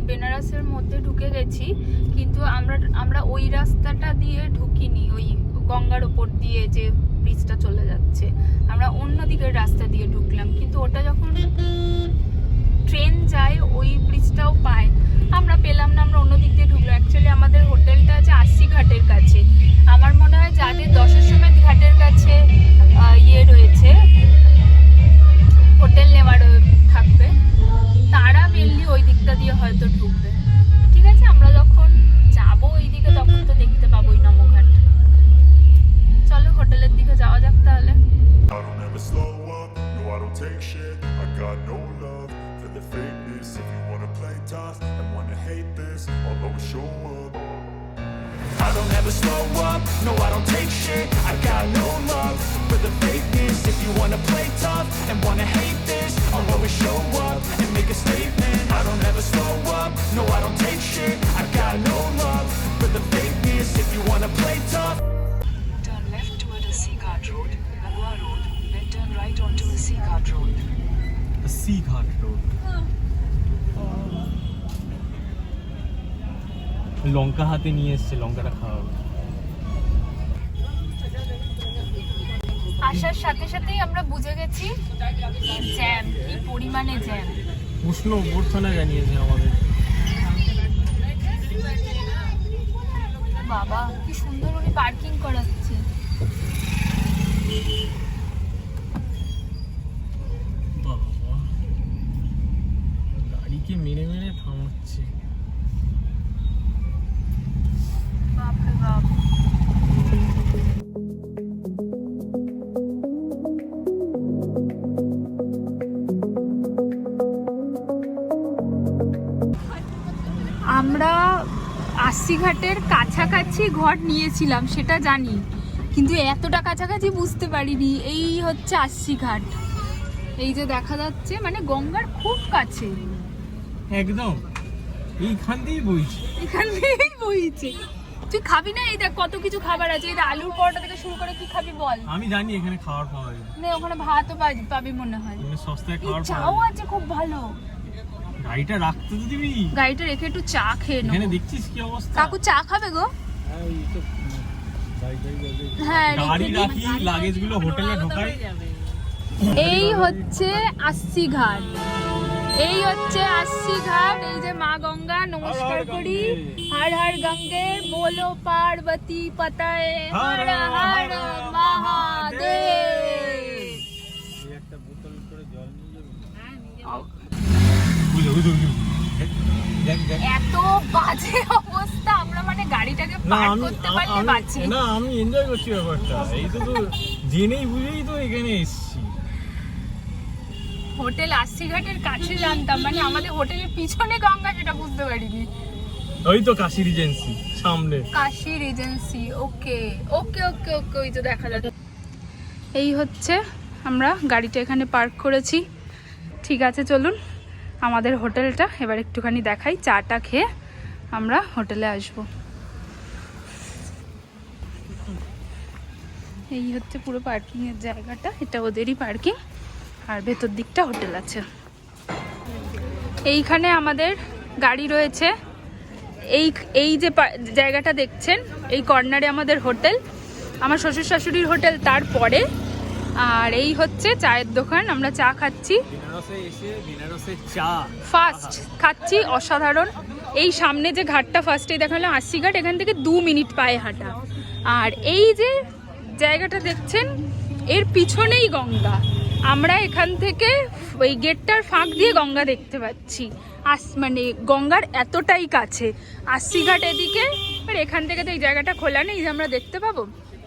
[SPEAKER 1] বেনারসের মধ্যে ঢুকে গেছি, কিন্তু আমরা ওই রাস্তাটা দিয়ে ঢুকিনি, ওই গঙ্গার ওপর দিয়ে যে ব্রিজটা চলে যাচ্ছে, আমরা অন্য দিকের রাস্তা দিয়ে ঢুকলাম। কিন্তু ওটা যখন ট্রেন যায় ওই ব্রিজটাও পায়, আমরা পেলাম না, আমরা অন্য দিক দিয়ে ঢুকলাম। অ্যাকচুয়ালি আমাদের হোটেলটা আছে 80 ঘাটের কাছে। আমার মনে হয় যাদের দশাশ্বমেধ ঘাটের কাছে রয়েছে, হোটেল নেওয়া থাকবে, তারা মেনলি ওই দিকটা দিয়ে হয়তো ঢুকবে। ঠিক আছে, আমরা যখন যাবো ওই দিকে তখন তো দেখতে পাবো ওই Namo Ghat.
[SPEAKER 5] I don't ever slow up, no I don't take shit. I got no love for the fakeness. If you wanna play tough and wanna hate this, I'll always show up. I don't ever slow up, no I don't take shit. I got no love for the fakeness. If you wanna play tough and wanna hate this, I'll always show up and make a statement. I don't ever slow up, no I don't take shit. I got no love for the fakeness. If you wanna play tough.
[SPEAKER 3] Turn left toward a Seagard Road, Lagua Road, then turn right onto a Seagard Road.
[SPEAKER 2] Seagard Road. লঙ্কা হাতে নিয়ে এসছে, লঙ্কাটা খাওয়াবো।
[SPEAKER 1] আসার সাথে সাথেই আমরা বুঝে গেছি জ্যাম, কি পরিমাণে জ্যাম।
[SPEAKER 2] উষ্ণ অভ্যর্থনা জানিয়েছে আমাদের।
[SPEAKER 1] বাবা কি সুন্দর উনি পার্কিং করাচ্ছে।
[SPEAKER 2] বাবা গাড়িকে মেরে মেরে থামাচ্ছে।
[SPEAKER 1] বাপরে বাপ। আমরা আশিঘাটের কাছাকাছি ঘর নিয়েছিলাম সেটা জানি, কিন্তু এতটা কাছাকাছি বুঝতে পারিনি। এই হচ্ছে আশিঘাট, এই যে দেখা যাচ্ছে, মানে গঙ্গার খুব কাছে
[SPEAKER 2] একদম এইখান দিয়েই বইছে,
[SPEAKER 1] এখান থেকেই বইছে। তুই খাবি না? এই দেখ কত কিছু খাবার আছে, এই আলুর পরোটা থেকে শুরু করে কি খাবি বল?
[SPEAKER 2] আমি জানি এখানে খাবার পাওয়া যায়
[SPEAKER 1] না, ওখানে ভাতও পাবি মনে হয়।
[SPEAKER 2] মানে সস্তায়
[SPEAKER 1] এই
[SPEAKER 2] খাবার পাওয়া
[SPEAKER 1] চাও
[SPEAKER 2] যায়।
[SPEAKER 1] আছে খুব ভালো।
[SPEAKER 2] গাড়িটা রাখতে তো দিবি?
[SPEAKER 1] গাড়িটা রেখে একটু চা খেয়ে
[SPEAKER 2] এখানে
[SPEAKER 1] নেবো।
[SPEAKER 2] দেখছিস কি অবস্থা?
[SPEAKER 1] কাকু চা খাবে গো? হ্যাঁ,
[SPEAKER 2] গাড়ি
[SPEAKER 1] রেখে
[SPEAKER 2] রাখি, লাগেজ গুলো হোটেলে ঢোকাই।
[SPEAKER 1] এই হচ্ছে আশিঘাট, এই হচ্ছে আশিঘাট। এই যে মা গঙ্গা, নমস্কার করি। হর হর গঙ্গে বলো পার্বতী পতায়ে হর হর মহাদেব।
[SPEAKER 2] একটা বোতল করে জল নিয়ে যাবি?
[SPEAKER 1] এত বাজে অবস্থা, আমরা মানে গাড়িটাকে পার করতে পারলে বাঁচি।
[SPEAKER 2] না, আমি এনজয় করছি ব্যাপারটা। এই তো জেনেই বুঝেই তো এখানে এসেছি।
[SPEAKER 1] হোটেল আশিঘাটের কাছে জানতাম, মানে আমাদের হোটেলের পিছনে গঙ্গা, সেটা বুঝতে পারিনি।
[SPEAKER 2] ওই তো কাশী রিজেন্সি সামনে।
[SPEAKER 1] কাশী রিজেন্সি, ওকে ওকে ওকে ওকে, ওই তো দেখা যাচ্ছে। এই হচ্ছে আমরা গাড়িটা এখানে পার্ক করেছি। ঠিক আছে, চলুন আমাদের হোটেলটা এবার একটুখানি দেখাই। চাটা খেয়ে আমরা হোটেলে আসব। এই হচ্ছে পুরো পার্কিংয়ের জায়গাটা, এটা ওদেরই পার্কিং, আর ভেতর দিকটা হোটেল আছে। এইখানে আমাদের গাড়ি রয়েছে। এই যে জায়গাটা দেখছেন, এই কর্নারে আমাদের হোটেল, আমার শ্বশুর শাশুড়ির হোটেল তারপরে। আর এই হচ্ছে চায়ের দোকান, আমরা চা খাচ্ছি।
[SPEAKER 2] বেনারসে এসে বেনারসের চা
[SPEAKER 1] ফার্স্ট খাচ্ছি, অসাধারণ। এই সামনে যে ঘাটটা ফার্স্টেই দেখালাম আশিঘাট, এখান থেকে 2 মিনিট পায়ে হাঁটা। আর এই যে জায়গাটা দেখছেন, এর পিছনেই গঙ্গা। আমরা এখান থেকে ওই গেটটার ফাঁক দিয়ে গঙ্গা দেখতে পাচ্ছি। মানে গঙ্গার এতটাই কাছে। আশিঘাট এদিকে, আর এখান থেকে তো এই জায়গাটা খোলা নেই যে আমরা দেখতে পাবো,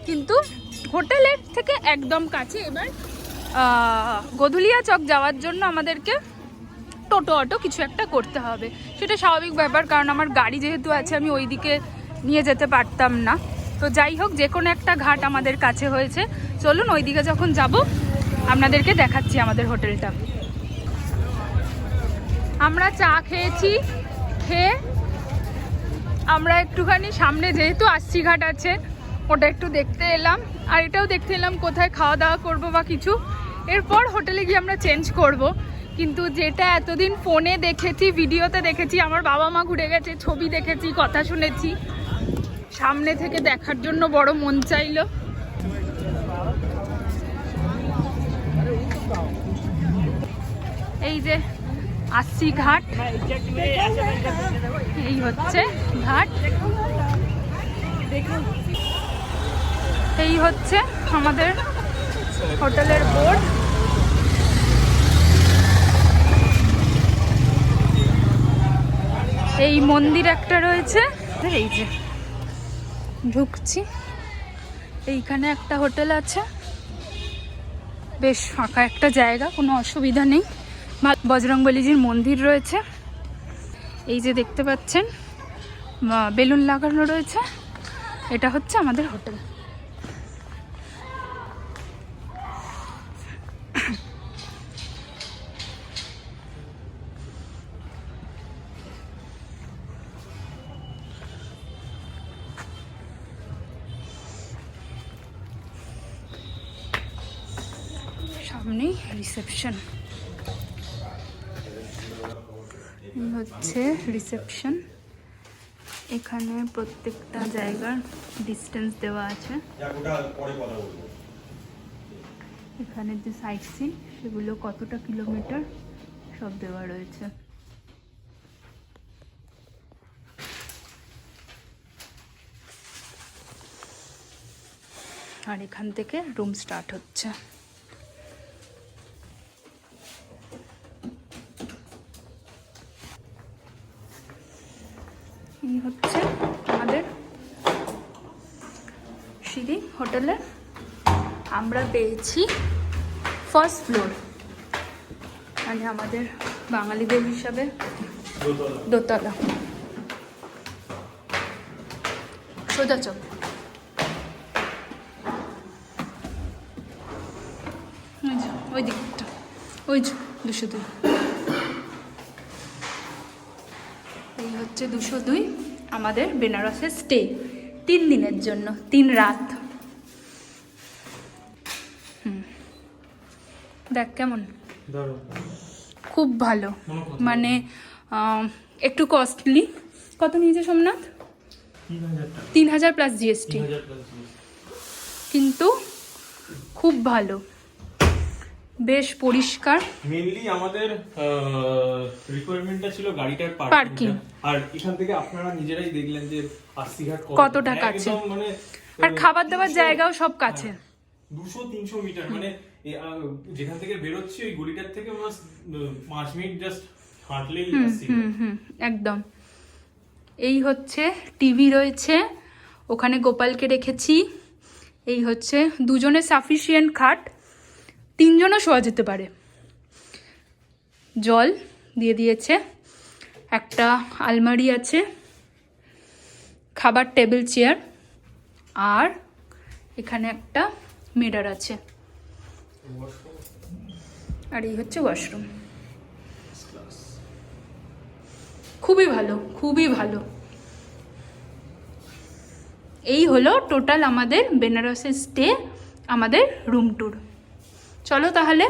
[SPEAKER 1] কিন্তু হোটেলের থেকে একদম কাছে। এবার গধুলিয়া চক যাওয়ার জন্য আমাদেরকে টোটো অটো কিছু একটা করতে হবে, সেটা স্বাভাবিক ব্যাপার, কারণ আমার গাড়ি যেহেতু আছে আমি ওইদিকে নিয়ে যেতে পারতাম না। তো যাই হোক, যে কোনো একটা ঘাট আমাদের কাছে হয়েছে। চলুন ওইদিকে যখন যাব আপনাদেরকে দেখাচ্ছি আমাদের হোটেলটা। আমরা চা খেয়েছি, খেয়ে আমরা একটুখানি সামনে, যেহেতু আশিঘাট আছে, ওটা একটু দেখতে এলাম। আর এটাও দেখতে এলাম কোথায় খাওয়া দাওয়া করবো বা কিছু। এরপর হোটেলে গিয়ে আমরা চেঞ্জ করব। কিন্তু যেটা এতদিন ফোনে দেখেছি, ভিডিওতে দেখেছি, আমার বাবা মা ঘুরে গেছে, ছবি দেখেছি, কথা শুনেছি, সামনে থেকে দেখার জন্য বড় মন চাইলো। এই যে আশিঘাট, এই হচ্ছে ঘাট, এই হচ্ছে আমাদের হোটেলের বোর্ড। এই মন্দির একটা রয়েছে, এই যে ঢুকছি, এইখানে একটা হোটেল আছে। বেশ ফাঁকা একটা জায়গা, কোনো অসুবিধা নেই। বজরংবলীজির মন্দির রয়েছে, এই যে দেখতে পাচ্ছেন বেলুন লাগানো রয়েছে, এটা হচ্ছে আমাদের হোটেল। সামনেই রিসেপশন, হচ্ছে রিসেপশন। এখানে প্রত্যেকটা জায়গার ডিস্টেন্স দেওয়া আছে। এখানে যে সাইট সিন সেগুলো কতটা কিলোমিটার সব দেওয়া রয়েছে। আর এখান থেকে রুম স্টার্ট হচ্ছে। এই হচ্ছে আমাদের সিঁড়ি হোটেলে। আমরা পেয়েছি ফার্স্ট ফ্লোর, মানে আমাদের বাঙালিদের হিসাবে দোতলা। সোজা চোখ, ওই দিকটা, ওই 202। এই হচ্ছে 202 আমাদের বেনারসের স্টে, 3 দিনের জন্য, 3 রাত। দেখ কেমন, খুব ভালো, মানে একটু কস্টলি। কত নিয়েছে সোমনাথ? 3000 প্লাস জিএসটি, কিন্তু খুব ভালো, বেশ পরিষ্কার।
[SPEAKER 2] মেইনলি আমাদের রিকোয়ারমেন্টটা ছিল গাড়িটার
[SPEAKER 1] পার্কিং।
[SPEAKER 2] আর এখান থেকে আপনারা নিজেরাই দেখলেন যে আশিঘাট
[SPEAKER 1] কতটা কাছে,
[SPEAKER 2] মানে
[SPEAKER 1] আর খাবার দাবার জায়গাও সব কাছে।
[SPEAKER 2] 200-300 মিটার, মানে যেখান থেকে বেরোচ্ছি ওই গলিটার থেকে 5 মিনিট জাস্ট হাঁটলেই
[SPEAKER 1] একদম। এই হচ্ছে টিভি রয়েছে, ওখানে গোপালকে রেখেছি। এই হচ্ছে দুজনের সাফিসিয়েন্ট খাট, 3 জনও শোয়া যেতে পারে। জল দিয়ে দিয়েছে, একটা আলমারি আছে, খাবার টেবিল চেয়ার, আর এখানে একটা মিরর আছে, আর এই হচ্ছে ওয়াশরুম। খুবই ভালো, খুবই ভালো। এই হলো টোটাল আমাদের বেনারসের স্টে, আমাদের রুম ট্যুর। চলো তাহলে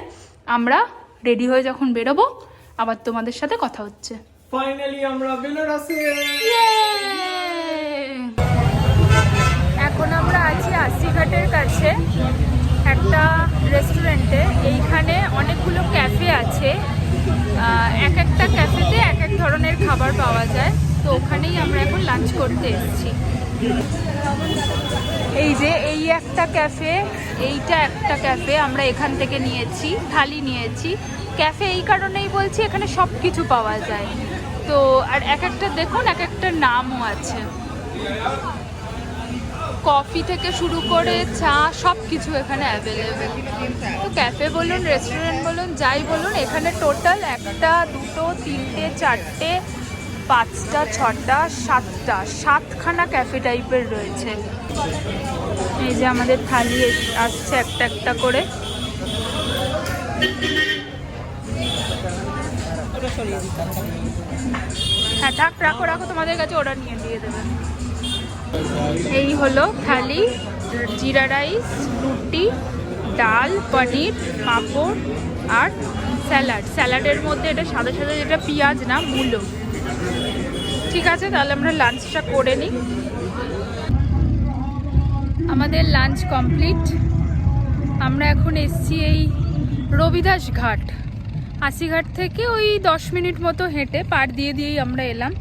[SPEAKER 1] আমরা রেডি হয়ে যখন বেরোবো আবার তোমাদের সাথে কথা হচ্ছে।
[SPEAKER 2] ফাইনালি আমরা বেনারসে।
[SPEAKER 1] এখন আমরা আছি আশিঘাটের কাছে একটা রেস্টুরেন্টে। এইখানে অনেকগুলো ক্যাফে আছে, এক একটা ক্যাফেতে এক এক ধরনের খাবার পাওয়া যায়, তো ওখানেই আমরা এখন লাঞ্চ করতে এসেছি। এই যে এই একটা ক্যাফে, এইটা একটা ক্যাফে, আমরা এখান থেকে নিয়েছি, থালি নিয়েছি। ক্যাফে এই কারণেই বলছি, এখানে সব কিছু পাওয়া যায়, তো আর এক একটা দেখুন এক একটা নামও আছে। কফি থেকে শুরু করে চা সব কিছু এখানে অ্যাভেলেবেল। তো ক্যাফে বলুন, রেস্টুরেন্ট বলুন, যাই বলুন, এখানে টোটাল 1, 2, 3, 4, 5, 6, 7খানা ক্যাফে টাইপের রয়েছে। এই যে আমাদের থালি আসছে একটা একটা করে। হ্যাঁ থাক, রাখো রাখো, তোমাদের কাছে ওরা নিয়ে দিয়ে দেবে। এই হলো থালি, জিরা রাইস, রুটি, ডাল, পনির, পাঁপড় আর স্যালাড। স্যালাডের মধ্যে এটা সাদা সাদা যেটা পেঁয়াজ না, মূলো। ঠিক আছে, তাহলে আমরা লাঞ্চটা করে নিই। আমাদের লাঞ্চ কমপ্লিট। আমরা এখন এসছি এই রবিদাস ঘাট। আশিঘাট থেকে ওই 10 মিনিট মতো হেঁটে পার দিয়েই আমরা এলাম।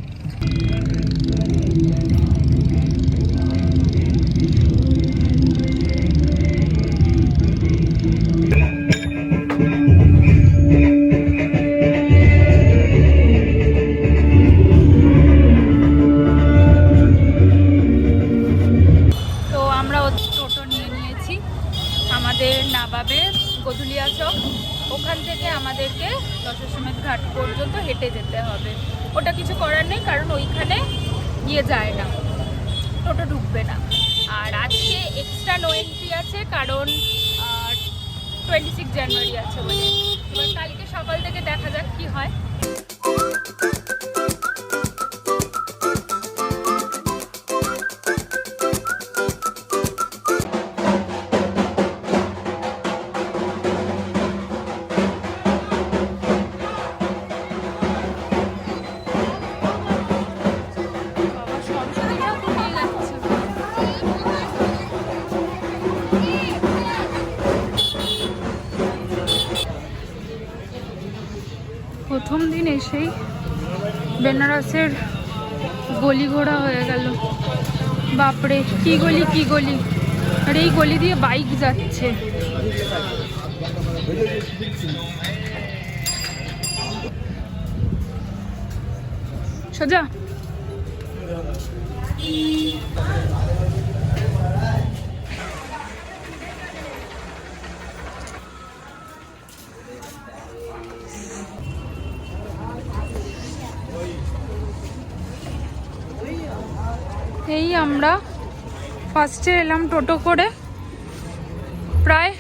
[SPEAKER 1] তো আমরা টোটো নিয়ে নিয়েছি, আমাদের নাবাবে গধুলিয়া চক, ওখান থেকে আমাদেরকে দশাশ্বমেধ ঘাট পর্যন্ত হেঁটে যেতে হবে। ওটা কিছু করার নেই, কারণ ওইখানে গিয়ে যায় না, টোটো ঢুকবে না। আর আজকে এক্সট্রা নো এন্ট্রি আছে, কারণ 26 জানুয়ারি আছে বলে। এবার কালকে সকাল থেকে দেখা যাক কি হয়। বাবা, সরস্বতী ঠাকুর নিয়ে যাচ্ছে। প্রথম দিন এসেই বেনারসের গলি ঘোড়া হয়ে গেল। বাপরে, কি গলি কি গলি! আর এই গলি দিয়ে বাইক যাচ্ছে। সোজা এই আমরা ফার্স্টে এলাম টোটো করে, প্রায়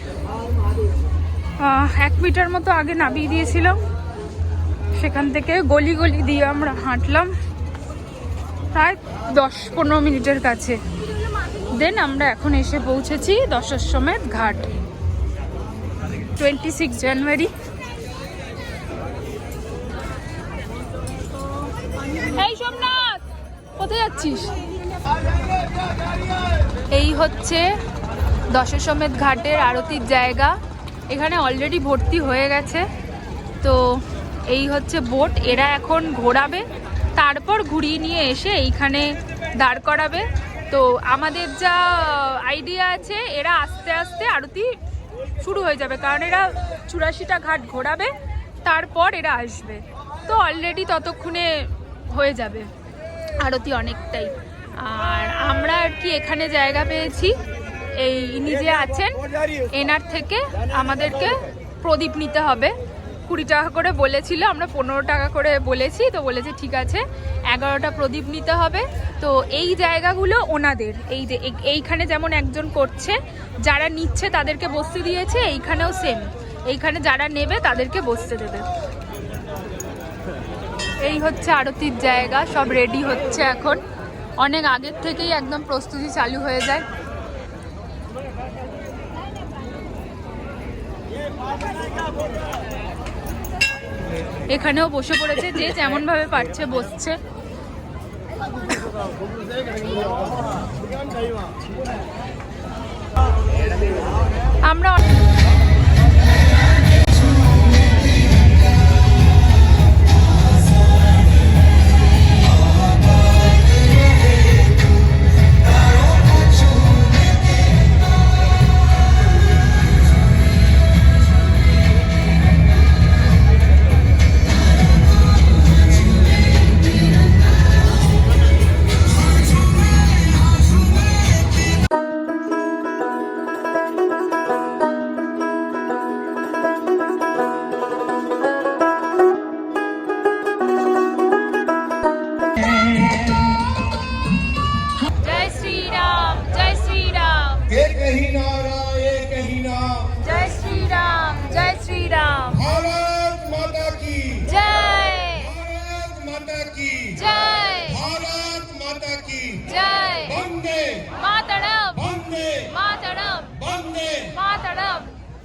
[SPEAKER 1] 1 মিটার মতো আগে নামিয়ে দিয়েছিলাম। সেখান থেকে গলি গলি দিয়ে আমরা হাঁটলাম প্রায় 10-15 মিনিটের কাছে। দেন আমরা এখন এসে পৌঁছেছি দশাশ্বমেধ ঘাট। 26 জানুয়ারি। এই সোমনাথ, কোথায় যাচ্ছিস? এই হচ্ছে দশাশ্বমেধ ঘাটের আরতির জায়গা। এখানে অলরেডি ভর্তি হয়ে গেছে। তো এই হচ্ছে বোট, এরা এখন ঘোরাবে, তারপর ঘুরিয়ে নিয়ে এসে এইখানে দাঁড় করাবে। তো আমাদের যা আইডিয়া আছে, এরা আস্তে আস্তে আরতি শুরু হয়ে যাবে, কারণ এরা 84টা ঘাট ঘোরাবে, তারপর এরা আসবে। তো অলরেডি ততক্ষণে হয়ে যাবে আরতি অনেকটাই। আর আমরা আর কি এখানে জায়গা পেয়েছি, এই ইনি যে আছেন এনার থেকে আমাদেরকে প্রদীপ নিতে হবে। 20 টাকা করে বলেছিল, আমরা 15 টাকা করে বলেছি। তো বলেছে ঠিক আছে, 11টা প্রদীপ নিতে হবে। তো এই জায়গাগুলো ওনাদের, এই যে এইখানে যেমন একজন করছে, যারা নিচ্ছে তাদেরকে বসতে দিয়েছে, এইখানেও সেম, এইখানে যারা নেবে তাদেরকে বসতে দেবে। এই হচ্ছে আরতির জায়গা, সব রেডি হচ্ছে এখন। অনেক আগের থেকেই একদম প্রস্তুতি চালু হয়ে যায়। এখানেও বসে পড়েছে, যে যেমন ভাবে পারছে বসছে। আমরা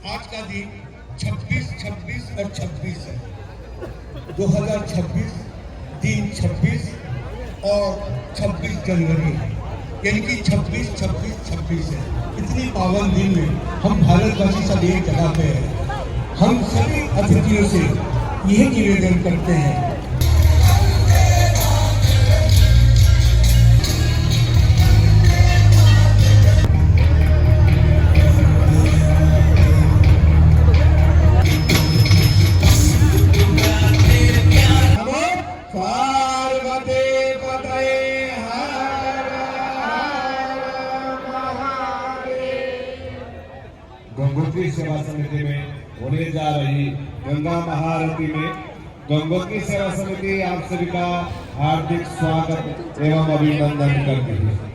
[SPEAKER 6] आज का दिन 26, 26 और 26 है। 2026 दिन 26 और 26 जनवरी है, यानी कि 26, 26, 26 है। इतनी पावन दिन में हम भारतवासी सब एक जगह पे हैं। हम सभी अतिथियों से यह निवेदन करते हैं, गंगोत्री सेवा
[SPEAKER 7] समिति में होने जा रही गंगा महाआरती में गंगोत्री सेवा समिति आप सभी का हार्दिक स्वागत एवं अभिनंदन करती है।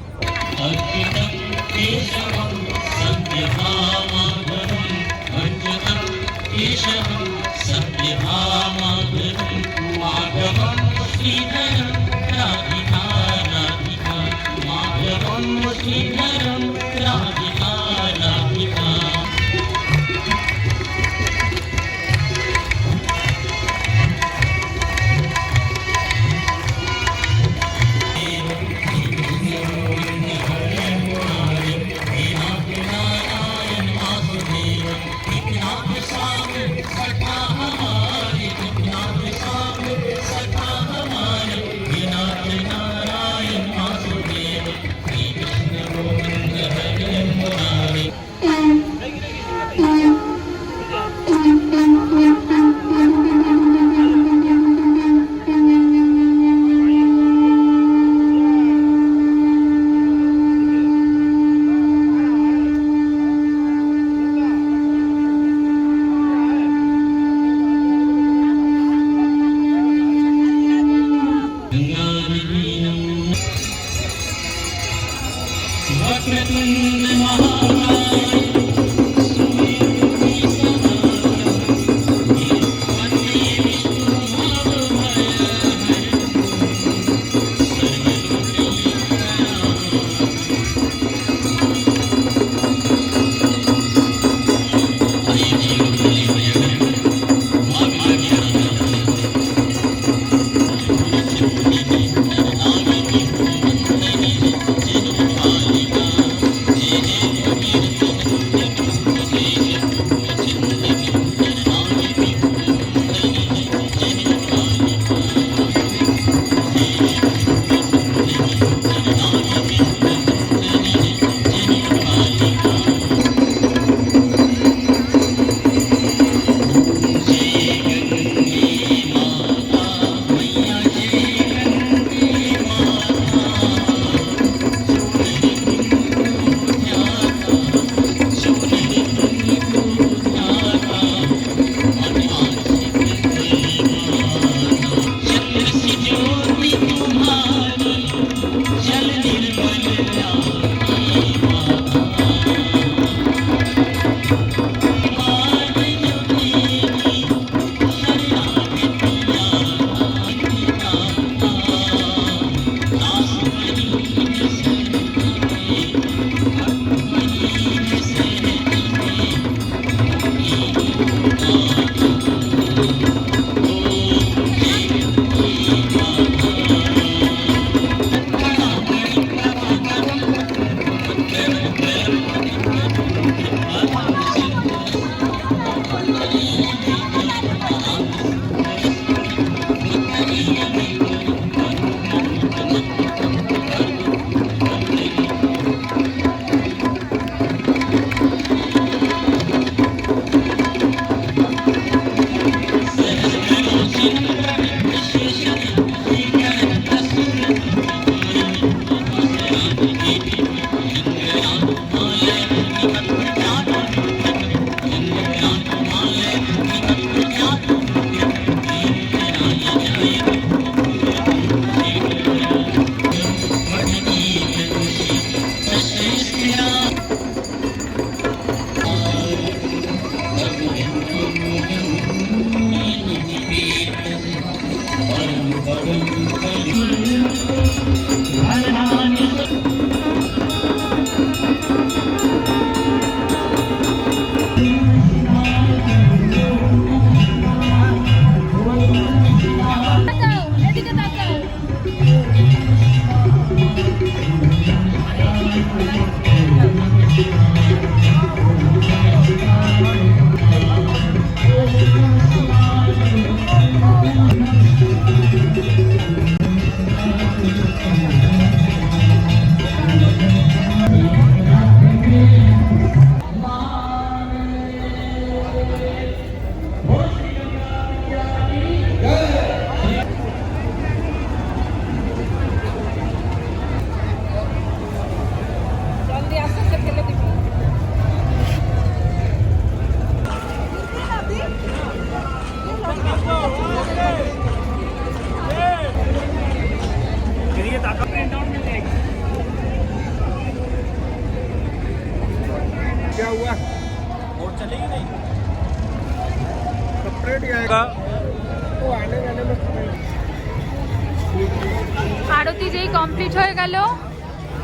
[SPEAKER 1] আরতি যেই কমপ্লিট হয়ে গেল,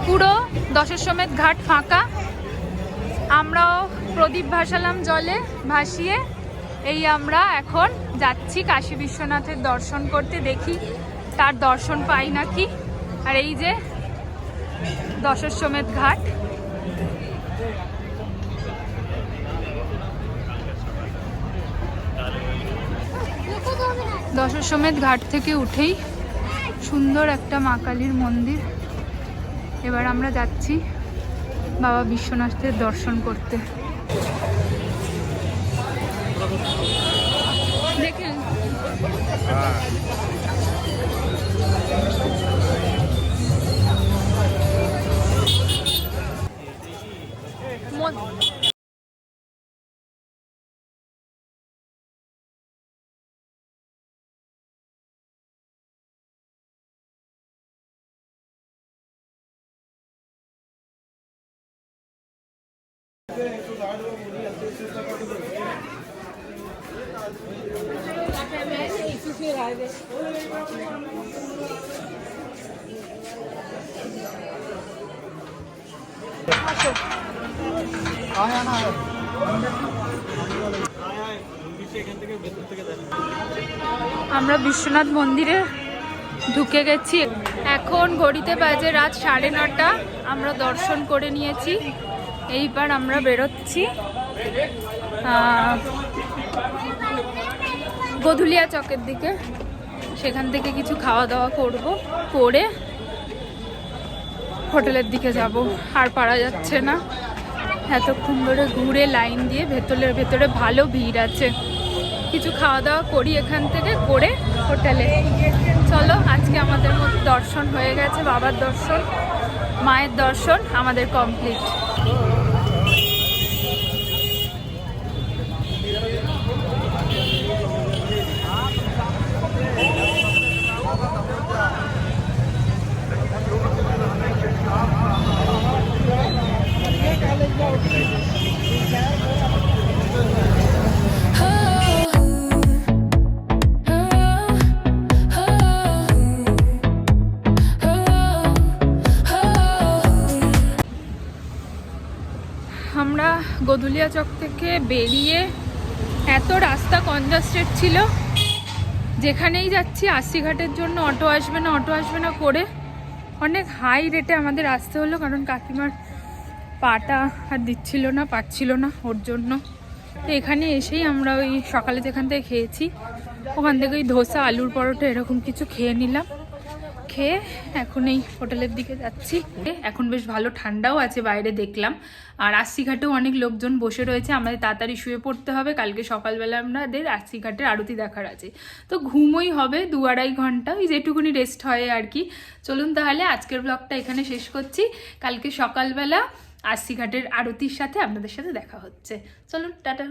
[SPEAKER 1] পুরো দশাশ্বমেধ ঘাট ফাঁকা। আমরাও প্রদীপ ভাসালাম জলে, ভাসিয়ে এই আমরা এখন যাচ্ছি কাশী বিশ্বনাথের দর্শন করতে। দেখি তার দর্শন পাই নাকি। আর এই যে দশাশ্বমেধ ঘাট। দশাশ্বমেধ ঘাট থেকে উঠেই সুন্দর একটা মা কালীর মন্দির। এবার আমরা যাচ্ছি বাবা বিশ্বনাথের দর্শন করতে। দেখেন আমরা বিশ্বনাথ মন্দিরে ঢুকে গেছি। এখন ঘড়িতে বাজে রাত 9:30। আমরা দর্শন করে নিয়েছি, এইবার আমরা বেরোচ্ছি গধুলিয়া চকের দিকে। সেখান থেকে কিছু খাওয়া দাওয়া করব, করে হোটেলের দিকে যাব। আর পারা যাচ্ছে না, এতক্ষণ ধরে ঘুরে লাইন দিয়ে ভেতরে ভালো ভিড় আছে। কিছু খাওয়া দাওয়া করি এখান থেকে, করে হোটেলে। চলো, আজকে আমাদের মধ্যে দর্শন হয়ে গেছে, বাবার দর্শন, মায়ের দর্শন আমাদের কমপ্লিট। আমরা গধুলিয়া চক থেকে বেরিয়ে, এত রাস্তা কনজাস্টেড ছিল, যেখানেই যাচ্ছি আশিঘাটের জন্য অটো আসবে না করে অনেক হাই রেটে আমাদের আসতে হলো, কারণ কাকিমার পাটা আর পাচ্ছিল না ওর জন্য। তো এখানে এসেই আমরা ওই সকালে যেখান থেকে খেয়েছি ওখান থেকে ওই ধোসা, আলুর পরোটা এরকম কিছু খেয়ে নিলাম। খেয়ে এখন এই হোটেলের দিকে যাচ্ছি। এখন বেশ ভালো ঠান্ডাও আছে বাইরে দেখলাম। আর আশিঘাটেও অনেক লোকজন বসে রয়েছে। আমাদের তাড়াতাড়ি শুয়ে পড়তে হবে, কালকে সকালবেলা আমাদের আশিঘাটের আরতি দেখার আছে। তো ঘুমোই হবে 2-2.5 ঘন্টা, ওই যেটুকুনি রেস্ট হয় আর কি। চলুন তাহলে আজকের ব্লগটা এখানে শেষ করছি। কালকে সকালবেলা আশিঘাটের আরতির সাথে আপনাদের সাথে দেখা হচ্ছে। চলুন, টাটা।